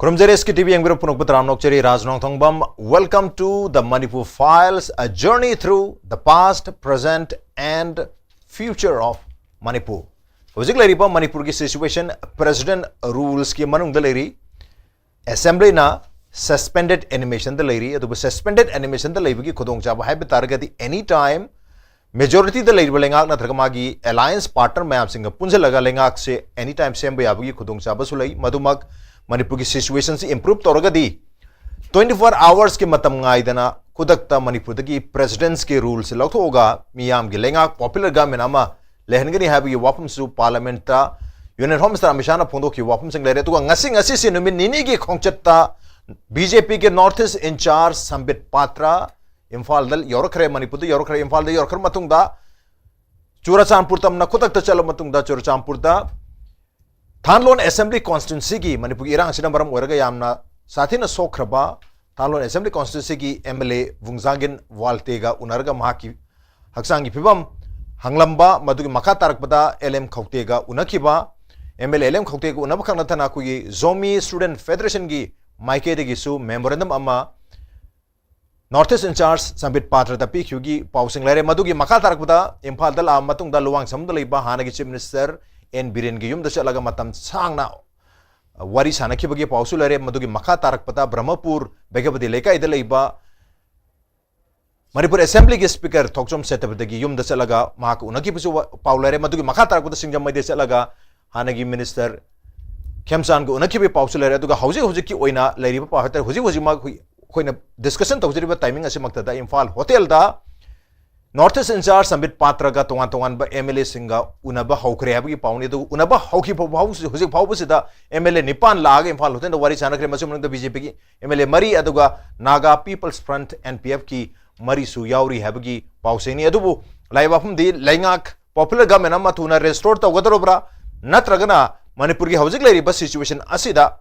Kurumjare SKTV Yangbira Punukputram Nokcheri Raj NONGTHOMBAM. Welcome to the Manipur Files, a journey through the past, present and future of Manipur. Hojik lairiba Manipur ki situation President rules ki manung da lairi Assembly na suspended animation da lairi adu suspended animation da laibi ki khudong chaba haiba targati anytime majority da lairi lengak na thragama gi alliance partner mayam singa punja laga lengak se anytime semba yabu ki khudong chaba sulai madumak Manipur की situation से improve तौरगदी 24 hours के मतम गाइदना खुदकता मणिपुर की presidents के rule से लौथोगा मियाम की लेंगा popular government अमा लेहनगनी है ये वापम सु पार्लियामेंट ता union home minister Amit Shah ना फोंदो की वापम सिंह लेरे तो ngasi से नुमिन निनी की खोंचत्ता बीजेपी के north east incharge Sambit Patra Imphal दल योरखरे मणिपुर योरखरे इम्फाल दल योरखर मतुंगदा चुराचांदपुर तम ना खुदकता चलो मतुंगदा चुराचांदपुर दा थानलोन असेंबली कॉन्स्टिट्यूंसी की मणिपुर इरांग सिना मरम ओरगा यामना साथीना सोखरबा थानलोन असेंबली कॉन्स्टिट्यूंसी की एमएलए वुंगजांगिन वालतेगा उनरगा महाकी हक्सांगी फिबम हंगलंबा मदुगी मखा तारकपदा एलएम खौतेगा उनखिबा एमएलए एलएम खौतेगा उनब खंगनथना कुगी जोमी स्टूडेंट फेडरेशन की माइकेदगी सु मेमोरेंडम अमा नॉर्थ ईस्ट इंचार्ज संबित पात्र दा पीक्यूगी पाउसिंग लेरे मदुगी मखा तारकपदा इम्फाल दल मतुंगदा लुवांग समुद लेबा हानगी चीफ मिनिस्टर एन बिरेन की युम दशलगा मतम सांगना वारी सानखिबगी पाउसु लरे मदुगी मखा तारकपता ब्रह्मपुर बेगबदी लेकाई द लेबा मणिपुर असेंबली के स्पीकर थोकचम सेटबदगी युम दशलगा माक उनखिबसु पाउलरे मदुगी मखा तारकपता सिंगजम मैदे चलगा हानगी मिनिस्टर खेमसान को उनखिबे पाउसु लरे अदुगा हौजे हौजे की ओइना लैरिबा पाहतर हौजे हौजे मा खोइना डिस्कशन तौजरिबा टाइमिंग असे मक्तदा इम्फाल होटल दा नॉर्थ ईस्ट इंचार्ज संबित पात्र का तोंगान तोंगान बा एमएलए सिंगा उनबा हौखरे हाबगी पाउनी तो उनबा हौखी फाउ हुजिक फाउबसिदा एमएलए निपान लाग इम्फाल होतेन द वारी चानखरे मसुमन बीजेपी की एमएलए मरी अदुगा नागा पीपल्स फ्रंट एनपीएफ की मरी सु यावरी हाबगी पाउसेनी अदुबु लाइबाफम दी लैंगाक पॉपुलर गवर्नमेंट अमा तुना रेस्टोर तौगदरोब्रा नत्रगना मणिपुर की हौजिक लेरिबा सिचुएशन असिदा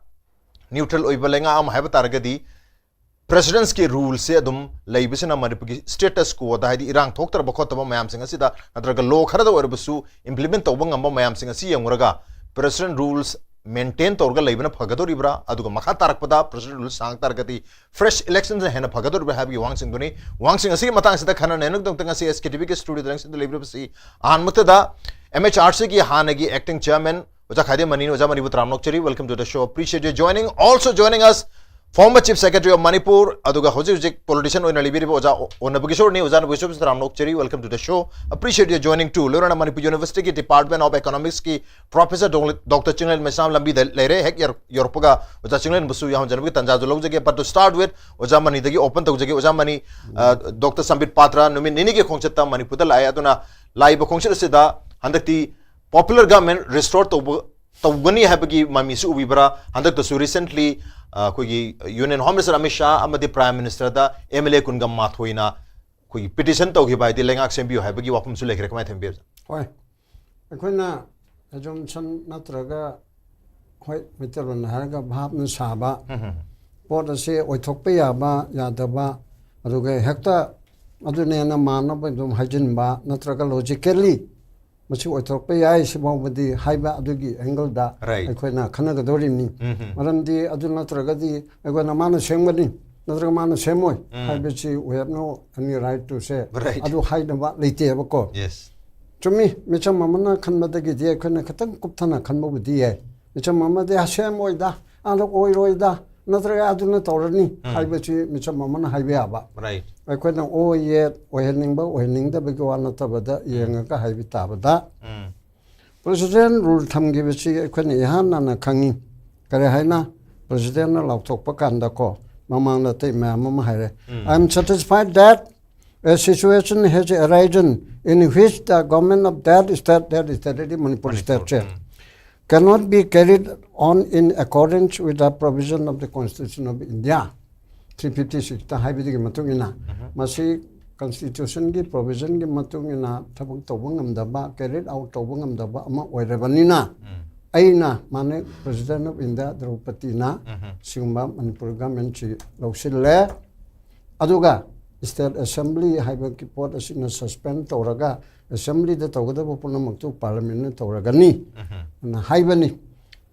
न्यूट्रल ओइबा लैंगा अम हाइबा तारगदी प्रेसिडेंट्स के रूल से अदुम लैबिसना मणिपुर की स्टेटस को दाइदी इरांग थोक्तर बखोतबा मयाम सिंग असिदा नत्रगा लो खरदा ओरबसु इंप्लीमेंट तौबा ngamba मयाम सिंग असि यंगरगा प्रेसिडेंट रूल्स मेंटेन तौरगा लैबना फगदोरिब्रा अदुगा मखा तारकपदा प्रेसिडेंट रूल्स सांग तारगति फ्रेश इलेक्शंस हेना फगदोरिब्रा हाबी वांग सिंग असि मतांग सिदा खना नेनुक दंग तंग एसकेटीवी के स्टूडियो दंग सिदा लैब्रबसि आनमतदा MHRC की हानगी एक्टिंग चेयरमैन ओजा खाइदेम मनी ओजा मणिपुर रामनोकचरी welcome to the show appreciate you joining also joining us Former Chief Secretary of Manipur, aduga hojik politician oina libiri oja NABAKISHORE ni oja Bishop Ramnokcheri. Welcome to the show. Appreciate you joining too. Lorana Manipur University ki Department of Economics ki Professor Dr. CHINGLEN MAISNAM lambi lere hek yorpoga oja CHINGLEN busu yahan janabi tanja jo log jage. But to start with oja mani dagi open tau jage oja mani Dr. Sambit Patra numi nini ke khongchetta Manipur dal aya aduna live khongchetta sida handakti popular government restore tawgani habagi mamisu ubibra handak to recently कोई union home minister Amit Shah अमदी prime minister दा MLA कुनगम माथोइना कोई petition तौगी बाइदि लेंगाक सेंबियो हाइबगी वाफम सु लेखरे कमाय थेंबे होय अखोइना एजम्पशन नत्रगा होय मितरन हारगा भाबन साबा पोट असे ओइथोकपे याबा यादबा अदुगे हेक्ता अदुने ना मानब दुम हाइजिनबा नत्रगा लॉजिकली मसी ओइथोकपे याय सिबावबदी हाइबा अदुगी एंगल दा अखोइना खनगदोरिनी मरमदी अदु नत्रगदी अगोना मानो सेंगबनी नत्रगा मानो सेमोय हाइबची we have no any right to say अदु हाइदबा लेतेबको यस चुमी मिचम ममना खनबदगी दे अखोइना खतंग कुपथना खनबबदी है मिचम ममदे सेमोयदा आलो ओइरोयदा नत्रगा अदुना तौरनी हाइबची मिचम ममना हाइबयाबा राइट अखोइना ओ ये ओहनिंगबा ओहनिंगदबगी वा नतबदा येंगा हाइबि ताबदा प्रेसिडेंट रूल थमगिबची अखोइना यहानना खंगी करे हाइना प्रेसिडेंट ना लाउथोकपा कांदको ममांगना ते मैम हाइरे I am satisfied that a situation has arisen in which the government of that state Manipur state cannot be carried on in accordance with the provision of the Constitution of India 356 ta haibidi matungina masi constitution gi provision gi matungina thabuk tobungam daba carried out tobungam daba ama oirabanina aina mane president of India Draupadi na singba Manipur government chi lawsille aduga State Assembly haiba ki pot asina suspend tawraga assembly da tawgada puna maktu parliament na tawragani na haibani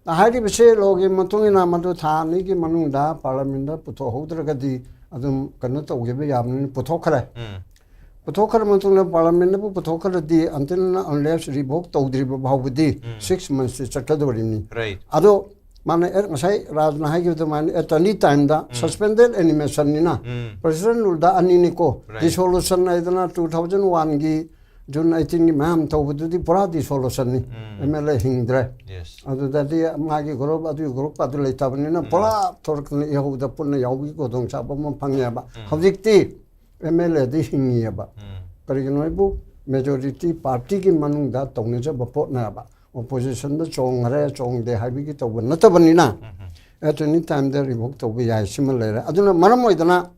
하이리비세 로기 만통이나 만도 타니기 만ung다 파르멘다 부토 호드르가디 아좀 간나도 오게베 야는 부토카레 부토카르 만통나 파르멘부 부토카르디 until unless revoke tawdriba bawdi 6 months chakadorimi ado mane ngasai rajna haigibda mane at any time da suspended animation nina president ulda aniniko dissolution aidana 2001 gi June 18 ki ma'am tawbududi pura dissolution ni MLA hingdre adu dadi magi group adu leitabni na pura torkni yahuda punna yawgi ko dong cha bam phangya ba hojikti MLA di hingiya ba karigino bu majority party ki manung da tongne ja bapot na ba opposition da chong re chong de haibi ki tawban na tabani na at any time the revoke tawbi ya similar aduna maram oidana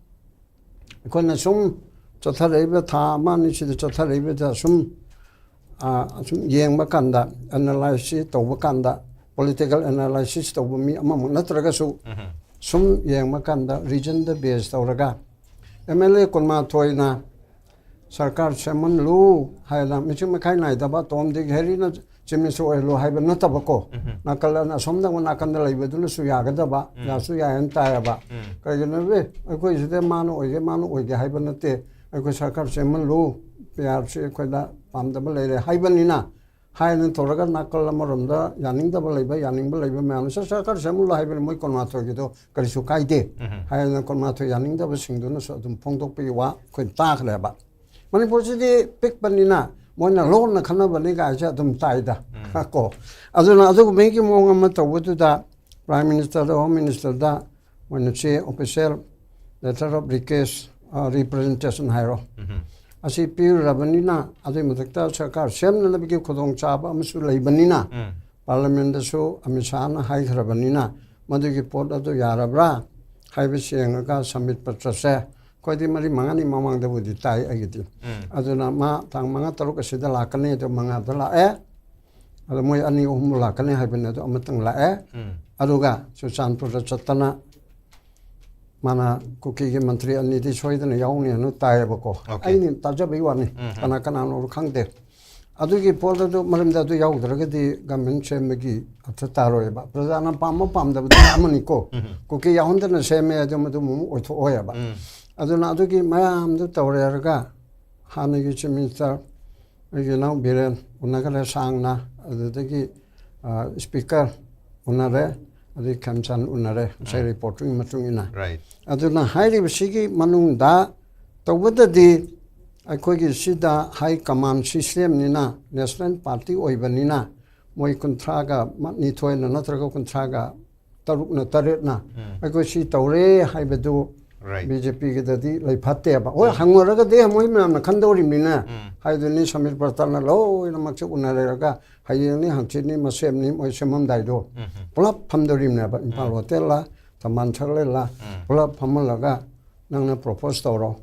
konna sum chotha reibe tha mani chi chotha reibe da sum yengba kanda analysis tawba kanda political analysis tawba mi ama natraga su sum yengba kanda region da base tawraga MLA konma thoina sarkar chairman lu haila michim khai nai da ba tom de heri na chimso lo haiba na tabako nakala na somda na kan lai bedul su ya ga da ba ya su ya en ta ba ka gena be ko ise manu oige haiba na te ko sarkar chairman lu pyar se ko da pam da ba le haiba ni na hai na thoraga nakala marom da yaning da ba yaning ba ma sarkar chairman lu haiba moi kon ma tho gi do kari su kai de hai na kon ma tho yaning da ba sing do na so dum phong tok pe wa ko ta khla ba Manipur di pick panina moina lon na khana bani ga ja dum taida ko aduna adu mengi mo ngam ta wudu da prime minister da home minister da when che official letter of request representation hairo asi pir rabanina adu mutakta sarkar sem na bi khodong chaba amsu leibanina parliament da so amisana hai rabanina madu ki pot adu yarabra haibe seng ga submit patra se Kodi mari mangani mamang da budi tai agiti aduna ma tang manga taruk asida lakane to manga dala adu moi ani hum lakane haibena to amatang la aduga susanpur chatana mana kuki ge mantri ani di soidana yauni anu tai bako aini tajabi wani kana kana no khangde adugi polda do maramda do yaudra di gamen chemegi ataro ba prajana pam da amani ko kuki yaundana seme adu madu mu otho oya ba aduna adugi mayam do tawrerga hanagi chiminster agi now biren unagala sangna adudagi speaker unare adi kamchan unare sai reporting matungina aduna hairi bisigi manung da tawada di akogi sida high command system nina national party oibanina moi kontraga ni thoina natraga kontraga tarukna taretna akosi tawre haibedu BJP ke dadi lai phatte ba oi hangora de moi me khandori mina haiduni samir partana lo ina makse unare ga hayeni hangchini masem ni moi semam dai do plap phamdori na ba Imphal hotel la taman thagle la plap phamala ga nangna propose tawro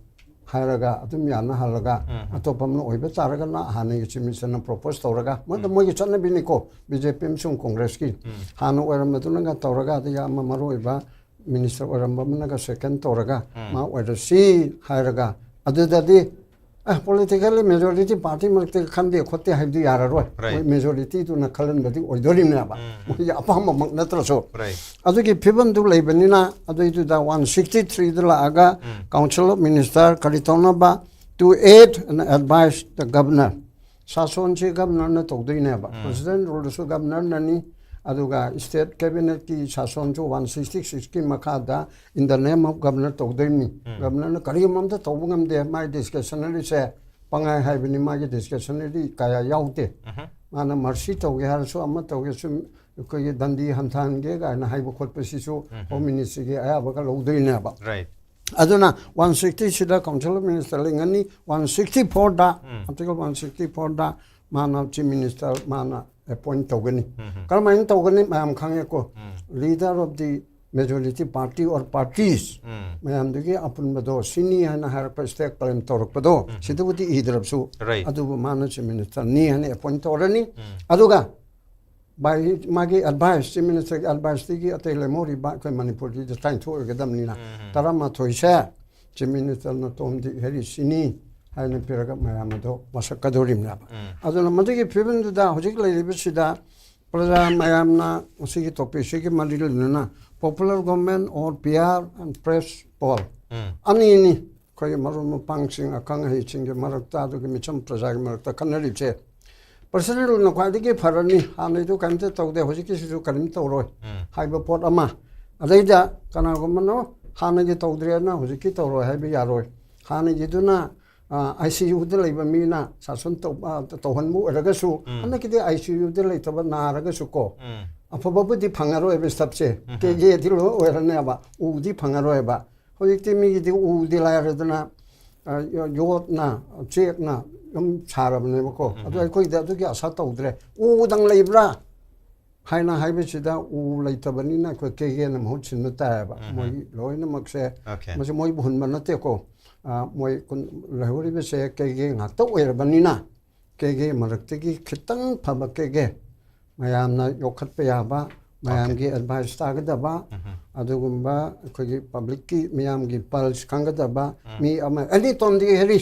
hairaga adum yana halaga atopam no oibe taraga na hane gi chimisana propose tawraga mo gi channa bini ko BJP msung congress ki hanu oram matuna ga tawraga ya ma maroiba Minister Orambamanaga second Toraga, Ma whether see Hiraga. Other than politically majority party can be a quote have the Yara majority to Nakalan or Dorinaba. Apama Natraso. Aduki Piban to Labanina, Adu to the 163 the Laga, Council of Minister Karitonaba to aid and advise the governor. Sasonchi governor Togdinaba. President Rodoso Governor Nani. Aduga state cabinet ki sasonjo 166 ki makada in the name of governor togdemi governor kariyam da tobungam de my discretionary se pangai haibini ma gi discretionary kaya yaute mana mercy toge har so amma toge sum ko ye dandi hamthan ge ga na haibu khot pasi so home ministry ge aya ba ka lodina ba aduna 160 sida council minister lingani 164 da article 164 da mana chief minister mana appoint togani kalmain togani mayam khange ko leader of the majority party or parties mayam dugi apun bado sini hana har pastek claim torok bado sidubudi idrab su adu mana chief minister ni hane appoint torani aduga by magi advice chief minister advice tigi atele mori ba ko Manipur di trying to gadam nina tarama thoisa chief minister no tom di heri sini 하는 피라가 마야마도 마사카도림나 아도나 먼저기 비변도다 호직 레비시다 Praja mayamna usigi topic sigi malil nuna popular government or PR and press poll. Ani ni koi marum pangsing akang hi chinge marakta du mi cham praja marakta kanari che. Personal na kwadi ke pharani hanai du kante tawde hoji ki su karim tawroi. Haiba pot ama. Adaida kana gomano hanai ge tawdre na hoji ki tawroi haiba yaroi. Hanai ge du na ICU de lay ba mina sa sun tawhan mu raga su anna ki de ICU de lay taba na raga su ko apa babu di phangaro ebe sabse ke ge di lo werane ba u di phangaro eba hoji ti mi di u di la ra dana yo na chek na yum charab ne ko adu ko da du ki asa tawdre u dang lay bra haina haibe chida u lay taba ni na ko ke ge na mo chin ta ba moi loi na mak se mo se moi bun man na te ko moi kun lahori be se ke ge nga to er banina ke ge marak te gi khitang phaba ke ge mayam na yokhat pe ya ba mayam gi advice ta ga da ba adugumba ko gi public ki mayam gi pulse khang ga da ba mi ama ani ton di heri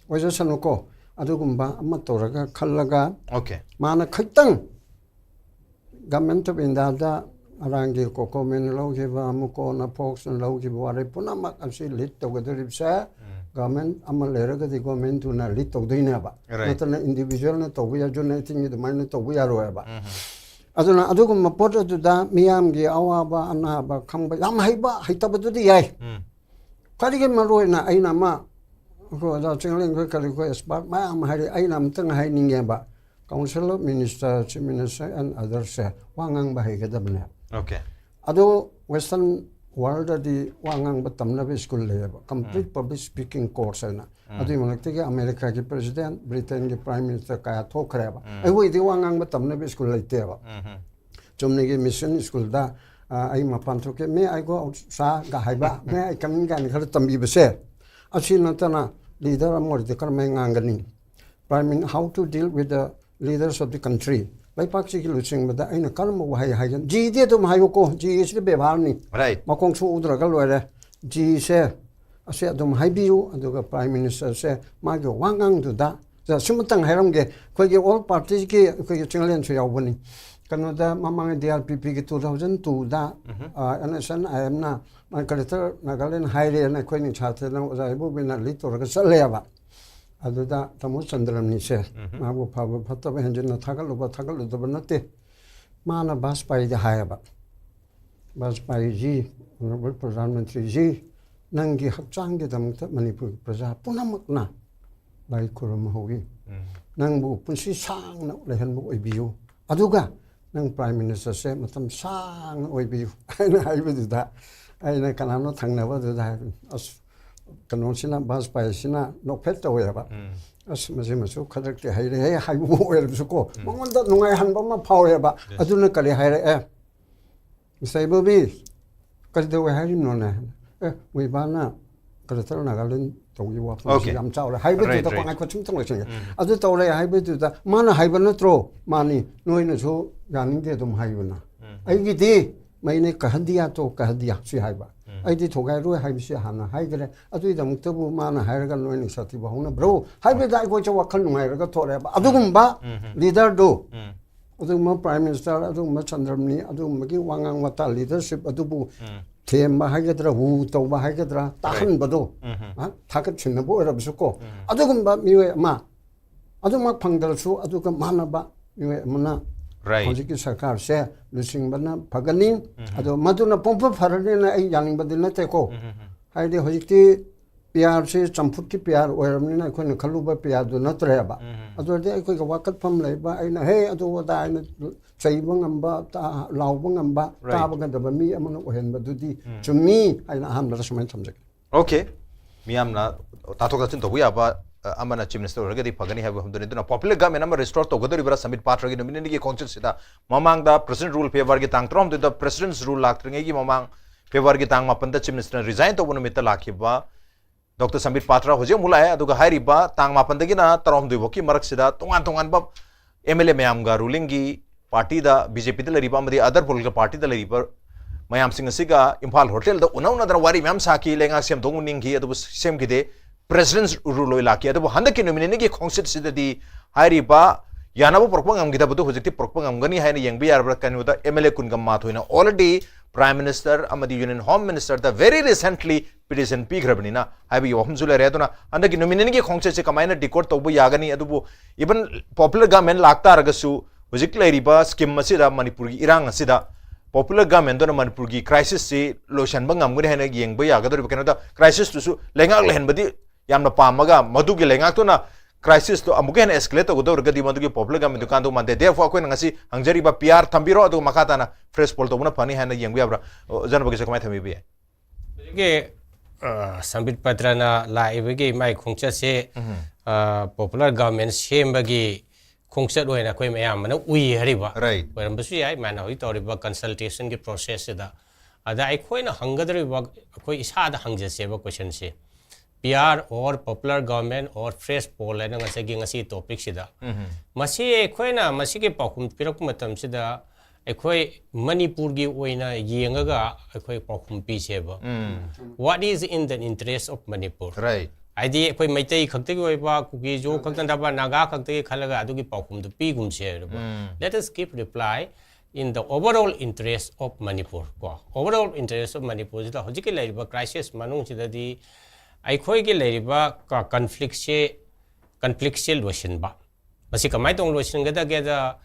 oja sanu ko adugumba amma to raga khallaga mana khitang government of india da arangi ko komen lo ge ba mu ko na fox lo ge ba re puna mak asi lit to ga sa government amal lera ga di government tu na lit to dina ba na individual na to ya jo na ting de man to ya ro ba aduna adu ko mapot tu da miyam ge awa ba ana ba khang ba yam hai ba hai ta ba tu di yai khari ge ma ro na ai na ma ko da chinglen ko kali ko spot ma am hai ai nam tang hai ninge ba council of minister chief minister and others wangang ba hai ga da bne ado western world di wangang ba tamna be school le ba complete public speaking course na adu manakte ge america ge president britain ge prime minister ka tho khare ba ai wo di wangang ba tamna be school le te ba chomne ge mission school da ai ma pan tho ke me ai go sa ga hai ba me ai kam ga ni khar tambi be se achi na ta na leader amor de kar me ngang ni prime minister how to deal with the leaders of the country lai pak chi ki luching ba da aina kalm wa hai hai ji de tum hayo ko ji is be bhar ni ma kong chu udra ga loi re ji se ase dum hai bi u adu ga prime minister se ma ge wangang du da ja simtang hai ram ge ko ge all parties ki ko ge chinglen chu yaw bani kanu da mamang DRPP ki 2002 da NSN IM na ma kaletar nagaland hai re na ko ni chhathe na ja bu bin na li to ga sal ya ba aduda tamu chandram ni se mabu phabu phattaba henjin na thagalu da banate mana baspai de hayaba baspai ji honorable pradhan mantri ji nangi hakchang ge damta manipur praja punamak na lai kurum hogi nangbu punsi sang na lehan bu oibiu aduga nang prime minister se matam sang oibiu aina haibu da aina kanano thangna ba da as kanon sina bas pa sina no phet to ya ba as maje masu khadak te hai re hai bu er su ko mongon da nungai han ba ma phau ya ba aduna kali hai re sai bo bi kal de hai rim no na we ba na kal tar na galen to yi wa am chau le hai bu ta ko ngai ko chung chung le ching adu to le hai bu ta ma na hai ba na tro ma ni noi na su ga ning de dum hai bu na ai gi di mai ne ka handia to ka handia si hai ba ai di thogai ro hai bi hana hai gre adu da mukta bu ma na hai ga noi ni sati ba hona bro hai bi dai ko cha wa khal ngai ga thore ba adu gum ba leader do adu ma prime minister adu ma chandramni adu ma gi wangang wata leadership adu bu them ba hai ga dra hu to ba hai ga dra ta khan ba do ha ta ka chin na bo ra bu ko adu gum ba mi we ma adu ma phangdal su adu ka ma na ba mi we ma na Hoji ki sarkar se lusing bana pagani ado maduna pompa farani na ai yaning badina te ko hai de hoji ti pyar se champut ki pyar oiramni na ko ne khalu ba pyar do na tre ba ado de ko ga wakat pham lai ba ai na he ado da ai na chai ba ngam ba ta law ba ngam ba ta ba ga da ba mi amana ohen ba du di chumi ai na ham la smain samjak okay mi amna ta to ga tin to ya ba amana chief minister orga di pagani have hum done popular government number restore to godori bra submit part ragi nominee gi council sida mamang da president rule favor gi tang trom the president's rule lak tringe gi mamang favor gi tang mapan da chief minister resign to bono mit lakhi ba dr samit patra hoje mulai aduga hairi ba tang mapan da gi na trom du boki marak sida tongan ba mla mayam ga ruling gi party da bjp da lari ba madi other political party da lari ba mayam sing asiga imphal hotel da unauna da wari mayam saki lenga sem dong ning gi adu sem gi de president's rule laki adu handa ki nominee gi council sida di hairi ba यानाबो proper ngam kita betu hojikti proper ngam gani haina yengbi yarabra kanuta MLA kun gam ma thoina already Prime Minister amadi Union Home Minister the very recently petition pi grabni na haibi yohum zule re duna anda ki nominee ki khongche se kamaina decode tobu yagani adubu even popular government lakta ragasu hojik lairiba scheme asida Manipur gi irang asida popular government dona Manipur gi crisis se lotion bangam gani haina yengba yagadori kanota crisis tu su lengak lehen badi yamna pamaga madu gi lengak to na crisis to amugen escalate to godor gadi madu gi popular government dukan to mande therefore ko ngasi hangjari ba PR thambiro adu makata na fresh poll to buna pani haina yengbi abra jana bagi sakamai thami bi ke sambit patrana la ibegi mai khongcha se popular government sembagi khongcha doina koi mayam mana ui hariba right waram basu yai mana hoi toriba consultation ki process da ada ai khoi na hangadri ba koi isa da hangje se ba question se PR or popular government or fresh poll na ngasi topic sida masi khoi na masi ke pakum pirak matam sida ekhoi Manipur gi oina yengaga ekhoi pakum pi seba what is in the interest of Manipur right id ekhoi maitai khakte gi oiba kuki jo khaktan da ba naga khakte gi khalaga adu gi pakum du pi gum se let us keep reply in the overall interest of Manipur ko overall interest of Manipur da hojiki laiba crisis manung sida di ekhoi gi laiba ka conflict solution ba masi kamai tong solution ga da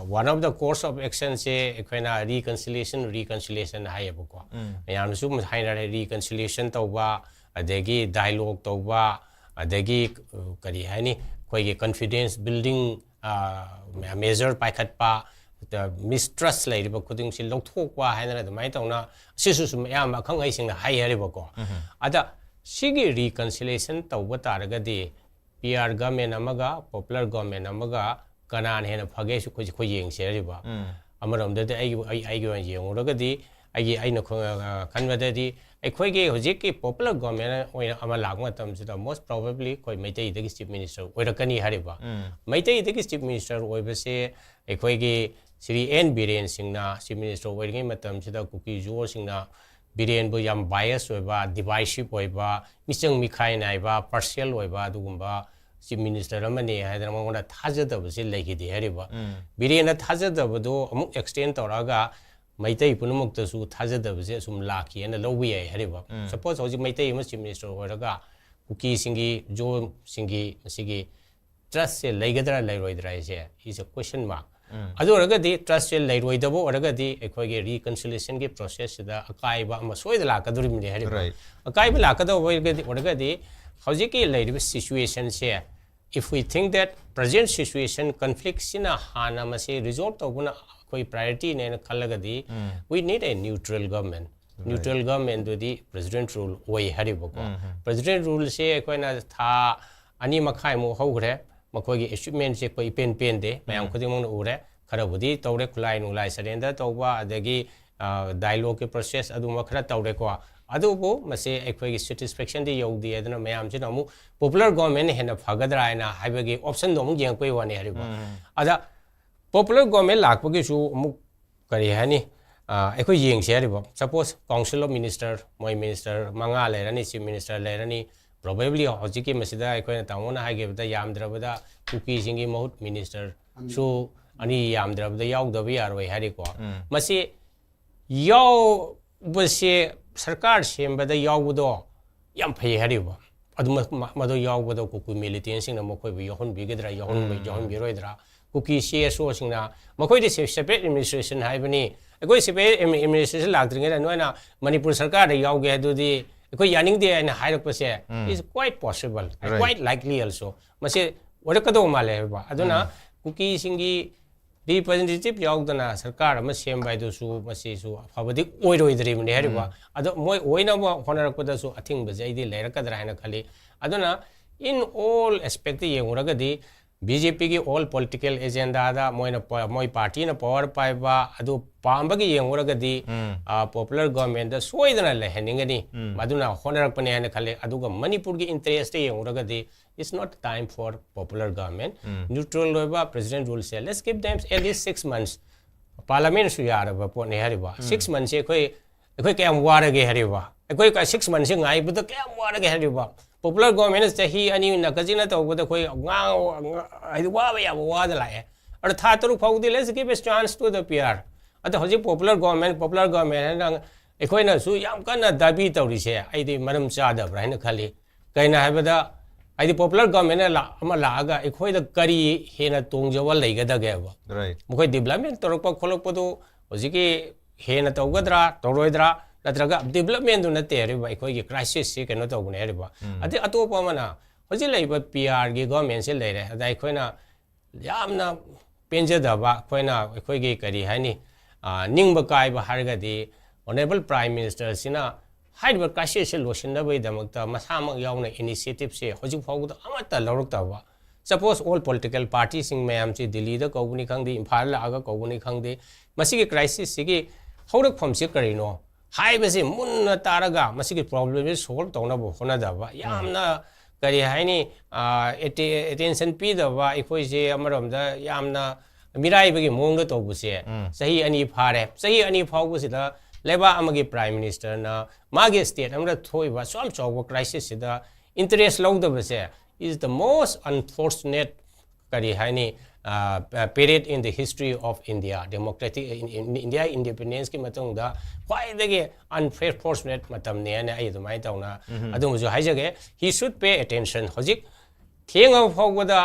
one of the course of action se ekhona reconciliation hayabko yam su haina reconciliation tawba adegi dialogue tawba adegi kari hani koi ge confidence building measure paikhatpa the mistrust laiba khuding si lokthokwa haina da mai tawna sisu sum yam khang ai sing hai haribako ada sigi reconciliation tawba taragadi PR government amaga popular government amaga kanan hena phage su ko yeng se riba amaram da ai yeng uragadi ai aina khanwada di ekhoi ge hojik ki popular government oina ama lagma tam sida most probably koi maitai de chief minister oirakani hariba maitai de chief minister oibase ekhoi ge Sri N Biren singna chief minister oirngi matam sida kuki jo singna Biren bo yam bias oiba divisive oiba misang mikhai naiba partial oiba dugumba chief minister amani haidra mangona thajadaba se legidi hariba birena thajadaba do amuk extend toraga maitai punumuk tasu thajadaba se sum laki and lowi ai hariba suppose hoji maitai ma chief minister horaga kuki singi jo singi sigi trust se legadra lairoidra se is a question mark adu oragadi trust se lairoidabo oragadi ekhoge reconciliation ge process da akaiba ama soidala kaduri mi hariba akaiba lakadabo oragadi hojiki lairiba situation se if we think that present situation conflicts in a hana mase result of guna koi priority ne khalagadi we need a neutral government neutral government do the president rule oi haribako president rule se koina tha ani makhai mu hogre makoi gi achievement se koi pen de mayam khuding mong ure kharabudi tawre khulai nu lai surrender tawba adagi dialogue process adu makhra tawre ko adubu mase ekhoi satisfaction de yogdi adana mayam jina mu popular government hena phagadra ina haibagi option do mu yang koi wani hariba ada popular government lakpagi su mu kari hani ekhoi yeng se hariba suppose council of minister moi minister manga lerani chief minister lerani probably hojiki masida ekhoi na tamona hagebda yamdrabada kuki singi mahut minister su ani yamdrabada yaugdabi yaroi hariko mase yaw base सरकार सेंबदा यावदो याम फै हरिबो अदु मदो यावदो Kuku militant सिंग न मखोय बि यहन बिगद्रा यहन बिरोइद्रा cookie CSO सिंग न मखोय दि separate administration हाइबनी एकोय सेपरेट एडमिनिस्ट्रेशन लागद्रिंगे नोना मणिपुर सरकार यावगे दुदि एकोय यानिंग दे न हाइरकपसे is quite possible quite likely also मसे वरकदो माले बा अदुना कुकी सिंगी representative yaudana sarkar ama sembai do su masi su afabadi oiroidri mne hariba ado moi oina ba honarakpada su athing bajai di leirakadra haina khali aduna in all aspect yenguragadi BJP ki all political agenda da moi party na power paiba adu pambagi yenguragadi popular government da soidana leheningani maduna honarakpane haina khali aduga Manipur ki interest yenguragadi it's not time for popular government neutral loiba president rule say let's give them at least 6 months parliament su yaraba po ne hariba 6 months ekoi kayam warage hariba ekoi ka 6 months ngai bu to kayam warage hariba popular government chahi ani nakajina tawbada khoi nga ai wa ba ya wa da la e ar tha taru phawdi let's give a chance to the PR ata hoji popular government na ekhoi na su yam kana dabi tawri se ai di maram cha da bra na khali kaina habada ai di popular government la ama la aga ekhoi da kari hena tongjawa leiga da ge ba right mukoi development torok kholok podo hoji ki hena tawgadra toroidra natraga development do na te re ba ekhoi ki crisis se keno tawgne re ba ati atopa mana hoji leiba PR gi government se leire ada ekhoi na yamna penja da ba ekhoi na ekhoi gi kari hani ningba kai ba harga di honorable prime minister sina haiba crisis se losin da bai damakta masama yauna initiative se hoji phawda amata lorokta ba suppose all political parties sing mayam chi Delhi da koguni khangdi Imphal la aga koguni khangdi masigi crisis sigi horak phom se karino haiba se munna taraga masigi problem is solve tawna bo hona da ba yamna kari haini attention pi da ba ekhoi je amarom da yamna mirai bagi mong da to bu se sahi ani phare sahi ani phau bu sida leba amagi prime minister na magi state amra thoi ba som chaw crisis sida interest law da ba se is the most unfortunate kari haini period in the history of India democratic in India independence ki matong da why the unfortunate matam ne na ai dumai tauna adum ju haijage he should pay attention hojik thenga phogda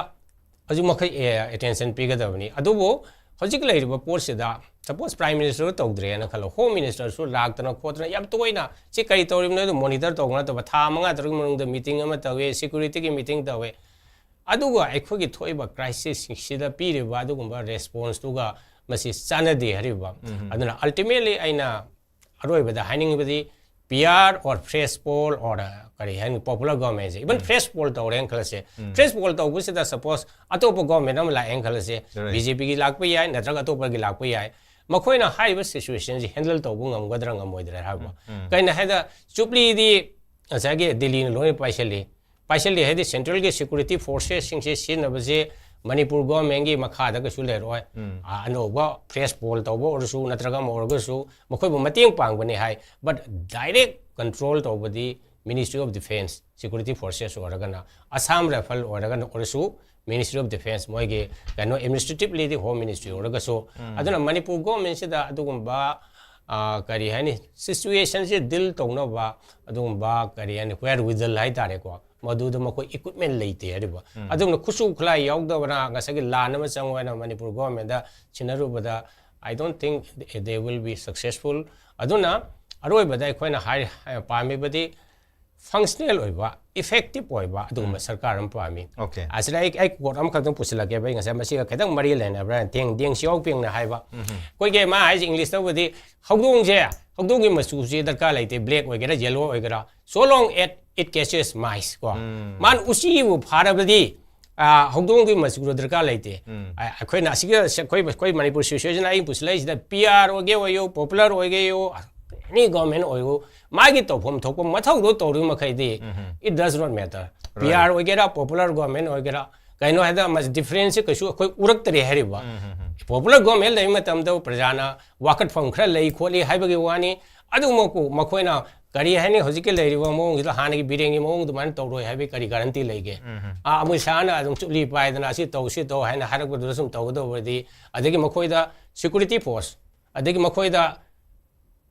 hojik makai attention pi ga dabni adubo hojik leiriba post da suppose prime minister tawdre na khalo home minister su laktana khotna yam toina chi kari tawrim na monitor tawna to tha manga tarug mung da meeting ama tawe security ki meeting tawe aduga ekhogi thoiba crisis sida piriba adugumba response tuga masi chanade hariba aduna ultimately aina aroibada haining badi PR or fresh poll or kari han popular government even fresh poll tawren khalase fresh poll taw busida suppose atopo government am la en khalase BJP gi lakpa yai natraga atopa gi lakpa yai makhoina haiba situation ji handle tawbu ngamgadra ngamoidra haba kaina hada chupli di asage Delhi loi paisali hedi central ge security forces singse sinabase Manipur government gi makha da su le roi anoba fresh poll tawbo or su natraga morga su makhoi bu mateng pangbani hai but direct control tawbadi Ministry of Defense security forces oragana Assam Rifle oragana or su Ministry of Defense moige kano administratively the home ministry oraga so aduna Manipur government sida adugumba kari hani situation se dil tawna ba adugumba kari hani where with the light are ko madu da mako equipment leite ariba adumna khusu khla yaugda bana ngasagi lana ma changwana Manipur government da chinaru bada I don't think they will be successful aduna aroi bada khoina hai pami badi functional oiba effective oiba aduma sarkar am pami okay asra ek got am khadam pusila ke bai ngasa masi ka khadang mari lena bra teng siau ping na haiba koi ge ma hai english ta badi hogdong je hogdong gi masu je darka laite black oigera yellow oigera so long it catches mice ko man usi bu phara badi hogdong gi masu darka laite khoi na asiga khoi Manipur situation ai pusila is the PR oge oyo popular oge yo any government oyo magi to phom thok mathau do to ru makhai di it does not matter PR oigera popular government oigera kaino hada mas difference kasu khoi urak tare hariba popular government lai matam da prajana wakat phom khra lai kholi haibagi wani adu moko makhoina kari hani hojike leiriba mong ida hanagi birengi mong duman to roi habi kari guarantee leige amu sana adum chuli pai dana si to haina harak bu sum to do wadi adagi makhoida security force adagi makhoida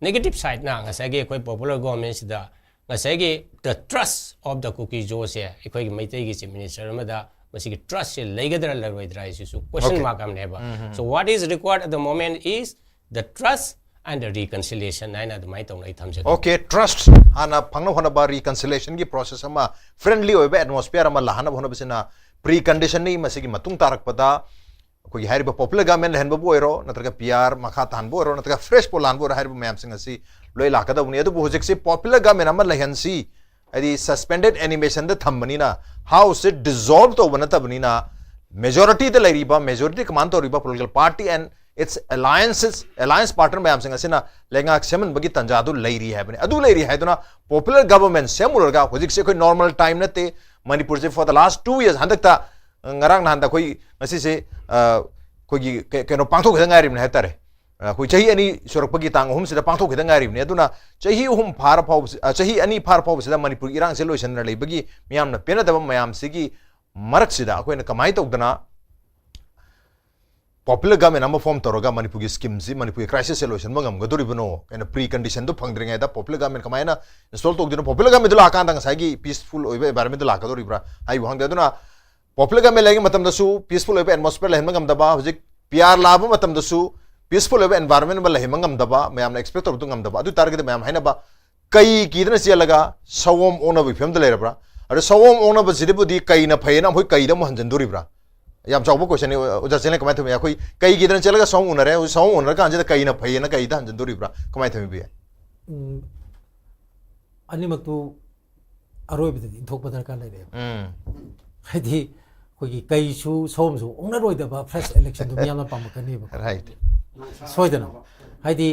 negative side na ngasage koi popular government sida ngasage the trust of the cookie jo se ekoi maitai gi chief minister amada masigi trust se leigadra larwaidra isu question mark am neba so what is required at the moment is the trust and the reconciliation naina the mai tong nai thamja okay trust ana phangna hona ba reconciliation gi process ama friendly oiba atmosphere ama lahana hona bisina precondition ni masigi matung tarak pada कोई higher popular government लहन बबो arrow नत्रगा PR मखा तान बो arrow नत्रगा fresh पोलान बो higher ma'am सिंग सी लोय लाकदा बुनी अदु होजिक से पॉपुलर गवर्नमेंट अमर लहन सी अदि सस्पेंडेड एनिमेशन द थंबनी ना हाउ से डिसॉल्व तो बनता बनी ना मेजॉरिटी द लरीबा मेजॉरिटी कमान तो रिबा political party and its alliance partner मैम सिंग सिना लेंगा सेमन बगी तंजादु लैरी है बने अदु लैरी है दोना पॉपुलर गवर्नमेंट सेमुरगा होजिक से कोई नॉर्मल टाइम नते मणिपुर से फॉर द लास्ट 2 इयर्स हंदकता ngarang nan da koi ngasi se koi keno pangthok khang ari ne hatare कोई चाहिए अनि सुरक्षपगी तांग हम सिदा पांथो खिदा ngairibne aduna chahi hum phar phau chahi ani phar phau sida manipur irang se loisan na leibagi miyam na pena daba mayam sigi marak sida akoina kamai tawdana popular government ama form toroga manipur gi scheme si manipur crisis solution mangam gaduri bano ena pre condition do phangdringa da popular government kamai na install tok dino popular government la kan dang sagi peaceful oibe environment la kadori bra ai wang da duna popular government lagi matam da su peaceful oibe atmosphere la mangam da ba hojik pr lab matam da su peaceful oibe environment ba la mangam da ba mayam na expect tor ngam da ba adu target mayam haina ba kai kidna chelaga sawom ona bi fem da le bra adu sawom ona ba jidibu di kai na phaina hoi kai da mo hanjan dori bra yam chawbo question ni uja chele kamai thumi akoi kai gi dan chelaga song unare song unar ka anja kai na phai na kai da hanjan dori bra kamai thumi bi ani maktu aroi bi thok badar ka lai re hadi koi gi kai su som su ongna roi da ba fresh election du miyam na pam ka ni ba right soidana hadi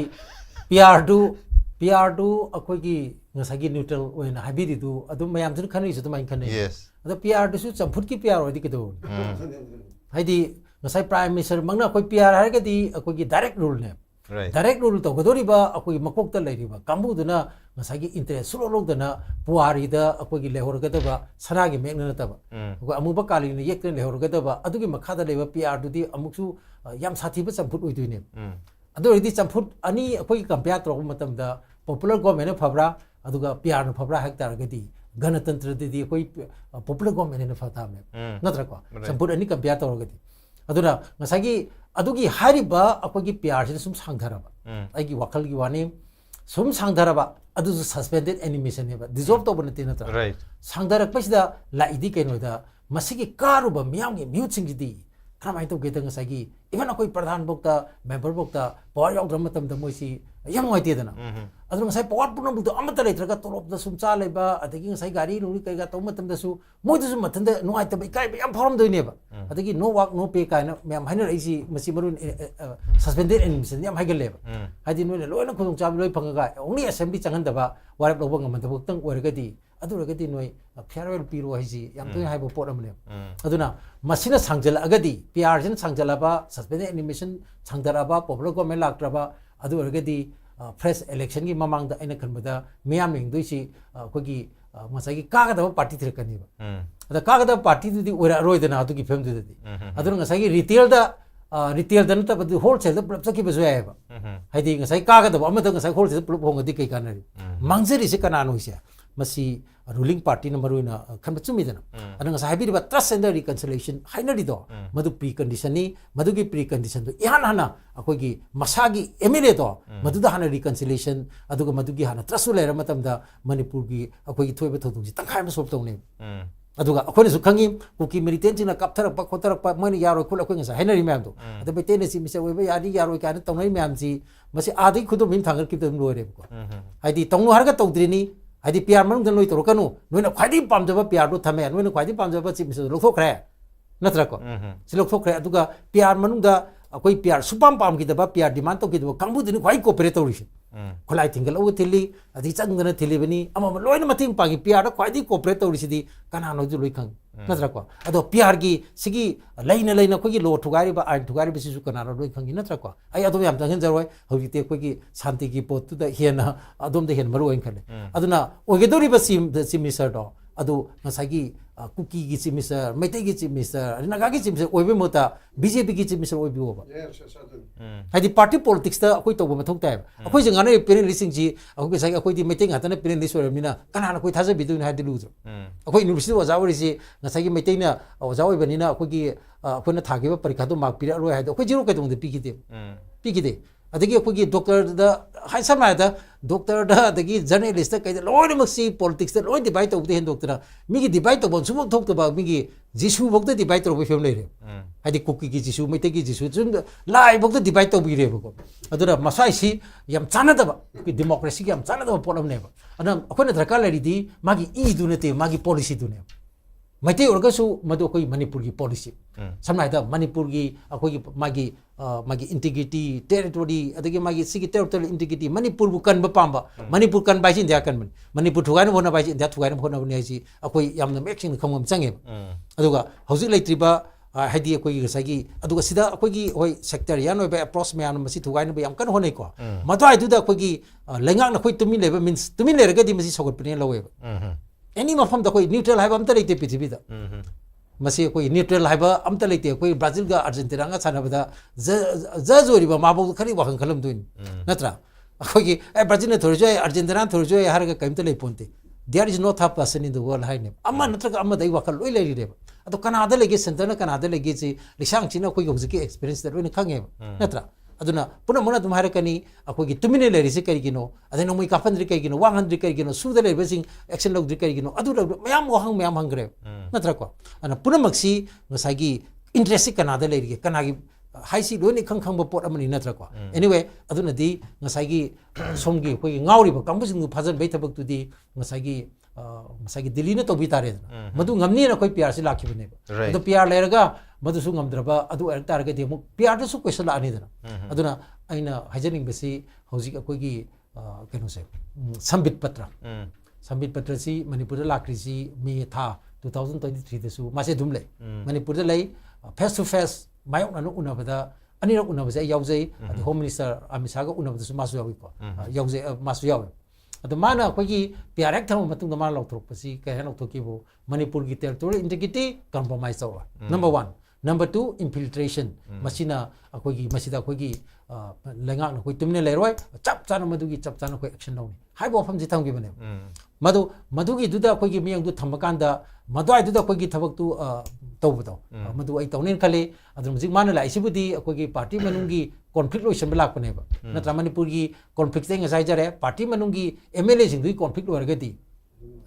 PR du akoi gi ngasagi neutral oina habidi du adu mayam tu khani su mai khani yes ada PR du su champut ki PR odi ke do haidi ngasai prime minister mangna akoi PR har ke di akoi gi direct rule ne right direct rule to godori ba akoi makok ta lai ba kambu du na ngasagi interest sulo log da na puari da akoi gi lehor ga da ba sana gi mek na ta ba akoi amu ba kali ni yek lehor ga da ba adu gi makha da leba PR du di amuk su yam sathi ba champut oi du ne adu ri di champut ani akoi compare to matam da popular government phabra aduga PR na phabra hak tar ga di ganatantra di koi popular government na phata me natra ko champut ani compare to ga di aduna ngasagi adugi hariba akogi PR sin sum sangdhara ba ai gi wakal gi wani sum sangdhara ba adu suspended animation ne ba dissolve to bonati natra right sangdhara pasida la idi kaino da masigi karu ba miyam gi mute sing di kramai to ge tang sagi even akoi pradhan bokta member bokta power yaw dram matam da moisi yam ngoi te dana adu ngasai power punam bu amata le traga torop da sum cha le ba adagi ngasai gari nuri kai ga to matam da su moi du sum matan da nuai ta bai kai yam forum do ne ba adagi no work no pay kai na mem hainer ai si masi marun suspended animation yam haigel le ba hadi no le loina khong cham loi phanga ga only assembly changan da ba warap lobang ngam da buk tang oi ga di adu ga di noi farewell piro hai si yam to hai bo pot am le aduna masina sangjal agadi PR jin sangjala ba suspended animation sangdara ba popular government laktra ba adu ga di fresh election gi mamang da ina khan bada miyam ing doi si ko gi masai gi ka ga da party thir kani ba ada ka ga da party du di ora roi da na adu gi fem du di adu ngasai gi retail da na ta ba wholesale da plap ki ba zo ya ba haidi ngasai ka ga da ba ma da ngasai wholesale plap hong di kai kan ri mangzeri se kana no sia masi ruling party number ina khan ba chumi da na adu ngasai bi ba trust and reconciliation haina di do madu pre condition ni madu gi pre condition do ihan hana akoi gi masagi emile do madu da hana reconciliation adu ga madu gi hana trust le ra matam da manipur gi akoi gi thoi ba thodung ji tangkhai ma sop tong ne aduga akhone su khangi kuki militant na kapthar pa khotar pa mani yaro khul akoi ngasa haina ri myam do adu be tene si mise we ba yari yaro ka na tongai myam ji masi adi khudum min thangar ki dum lo re ko haidi tongnu har ga tongdri ni haidi PR manung dan loi to kanu noina khwadi pam jaba PR do thame noina khwadi pam jaba chi mise lo thok re natra ko si lo thok re aduga PR manung da akoi PR supam pam ki da ba PR demand to ki do kangbu din khwai cooperate to ri khulai thingal o thili adi changdana thili bani ama loina mating pa gi PR da khwadi cooperate to ri si di kana no ju loi khang natra ko ado PR gi sigi laina ko gi lo thugari ba ain thugari bi su kana loi khang gi natra ko ai ado yam tang jaroi hobi te ko gi shanti gi pot tu da hiena adom de hen maru oin khale aduna ogedori ba sim mister do adu ngasagi kuki gi sim mister mete gi sim mister naga gi sim mister oibe mota BJP gi sim mister oibi oba hadi party politics da akoi to ba thok tai akoi janga ne parent listing ji akoi sai akoi di mete ngata na parent list ora mina kana na koi thaja bidu na hadi lu akoi university wa zawri ji ngasagi mete na zawai bani na akoi gi akoi na thagi ba parikha do mark pira ro hadi akoi zero kai dong de piki de adagi akoi gi doctor da hai sama da doctor da adagi journalist da kai da loi mak si politics da loi divide to de hen doctor mi gi divide to bon sum thok to ba mi gi jisu bok da divide to ba fem le re hadi kuki gi jisu mete gi jisu zum lai bok da divide to bi re ko adura masai si yam chana da ba ki democracy gi yam chana da problem ne ba ana akoi na dharkar le di magi e du ne te magi policy du ne maite orga su madu koi manipur gi policy samna da manipur gi akoi gi magi integrity territory adagi magi sigi territorial integrity manipur bu kan ba pamba manipur kan bai sin dia kan manipur thugai na bona bai sin dia thugai na bona bona ji akoi yamna mexing khangam change aduga hauji leitri ba haidi akoi gisagi adu sida akoi gi hoi sector yan oi ba approach me anu masi thugai na yam kan honai ko madwai du da akoi gi lengak na khoi tumin leba means tumin le ga di masi sogot pne lowe any mafam da koi neutral haiba amta leite pithibhi da masi koi neutral haiba amta leite koi Brazil ga Argentina ga chana bada za jori ba mabu khari wa khalam duin natra akoi gi Brazil na thorjoi Argentina thorjoi har ga kaimta le ponte there is no third person in the world hai ne amma natra ga amma dai wa khal loi le re ado Canada lege center na Canada lege chi lisang china koi gi experience da loi khange natra aduna puna mona tumhare kani akoi gi tumine le risi kari gino adena moi kafan ri kari gino 100 kari gino suda le basing action log ri kari gino adu mayam mayam hangre natra ko ana puna maksi ngasai gi interest Canada le ri kana gi haisi loi khang khang ba pot amani natra ko anyway aduna di ngasai gi somgi koi ngauri ba kambu sing phajan bai thabak tu di ngasai gi Delhi na to bitare madu ngamni na koi PR si lakhi bane ado PR le raga madu su ngamdraba adu er tar ga de mu PR su question la ani dana aduna aina hajaning besi hauji koi gi keno se sambit patra si Manipur lakri si me tha 2023 de su mase dumle Manipur de lai face to face mayok na una bada ani rak una base yaujai home minister amisa ga una bada su masu yawi ko yaujai masu yawi ado mana koi gi PR tham matung da ma lok thok pasi ka hen thok ki bo Manipur gi territory integrity compromise awa number 1 number 2 infiltration masina akoi gi masida koi gi lenga na koi tumne le roi chap chana madu gi chap chana koi action launi hai bo pham ji tham gi bane madu gi duda koi gi miyang du thamakan da madwai duda koi gi thabak tu tawbudo madu ai tawnen khale adum jik mana la isibudi koi gi party manungi conflict lo sembla kone ba natra Manipur gi conflict teng sai jare party manungi MLA jing du conflict lo ragati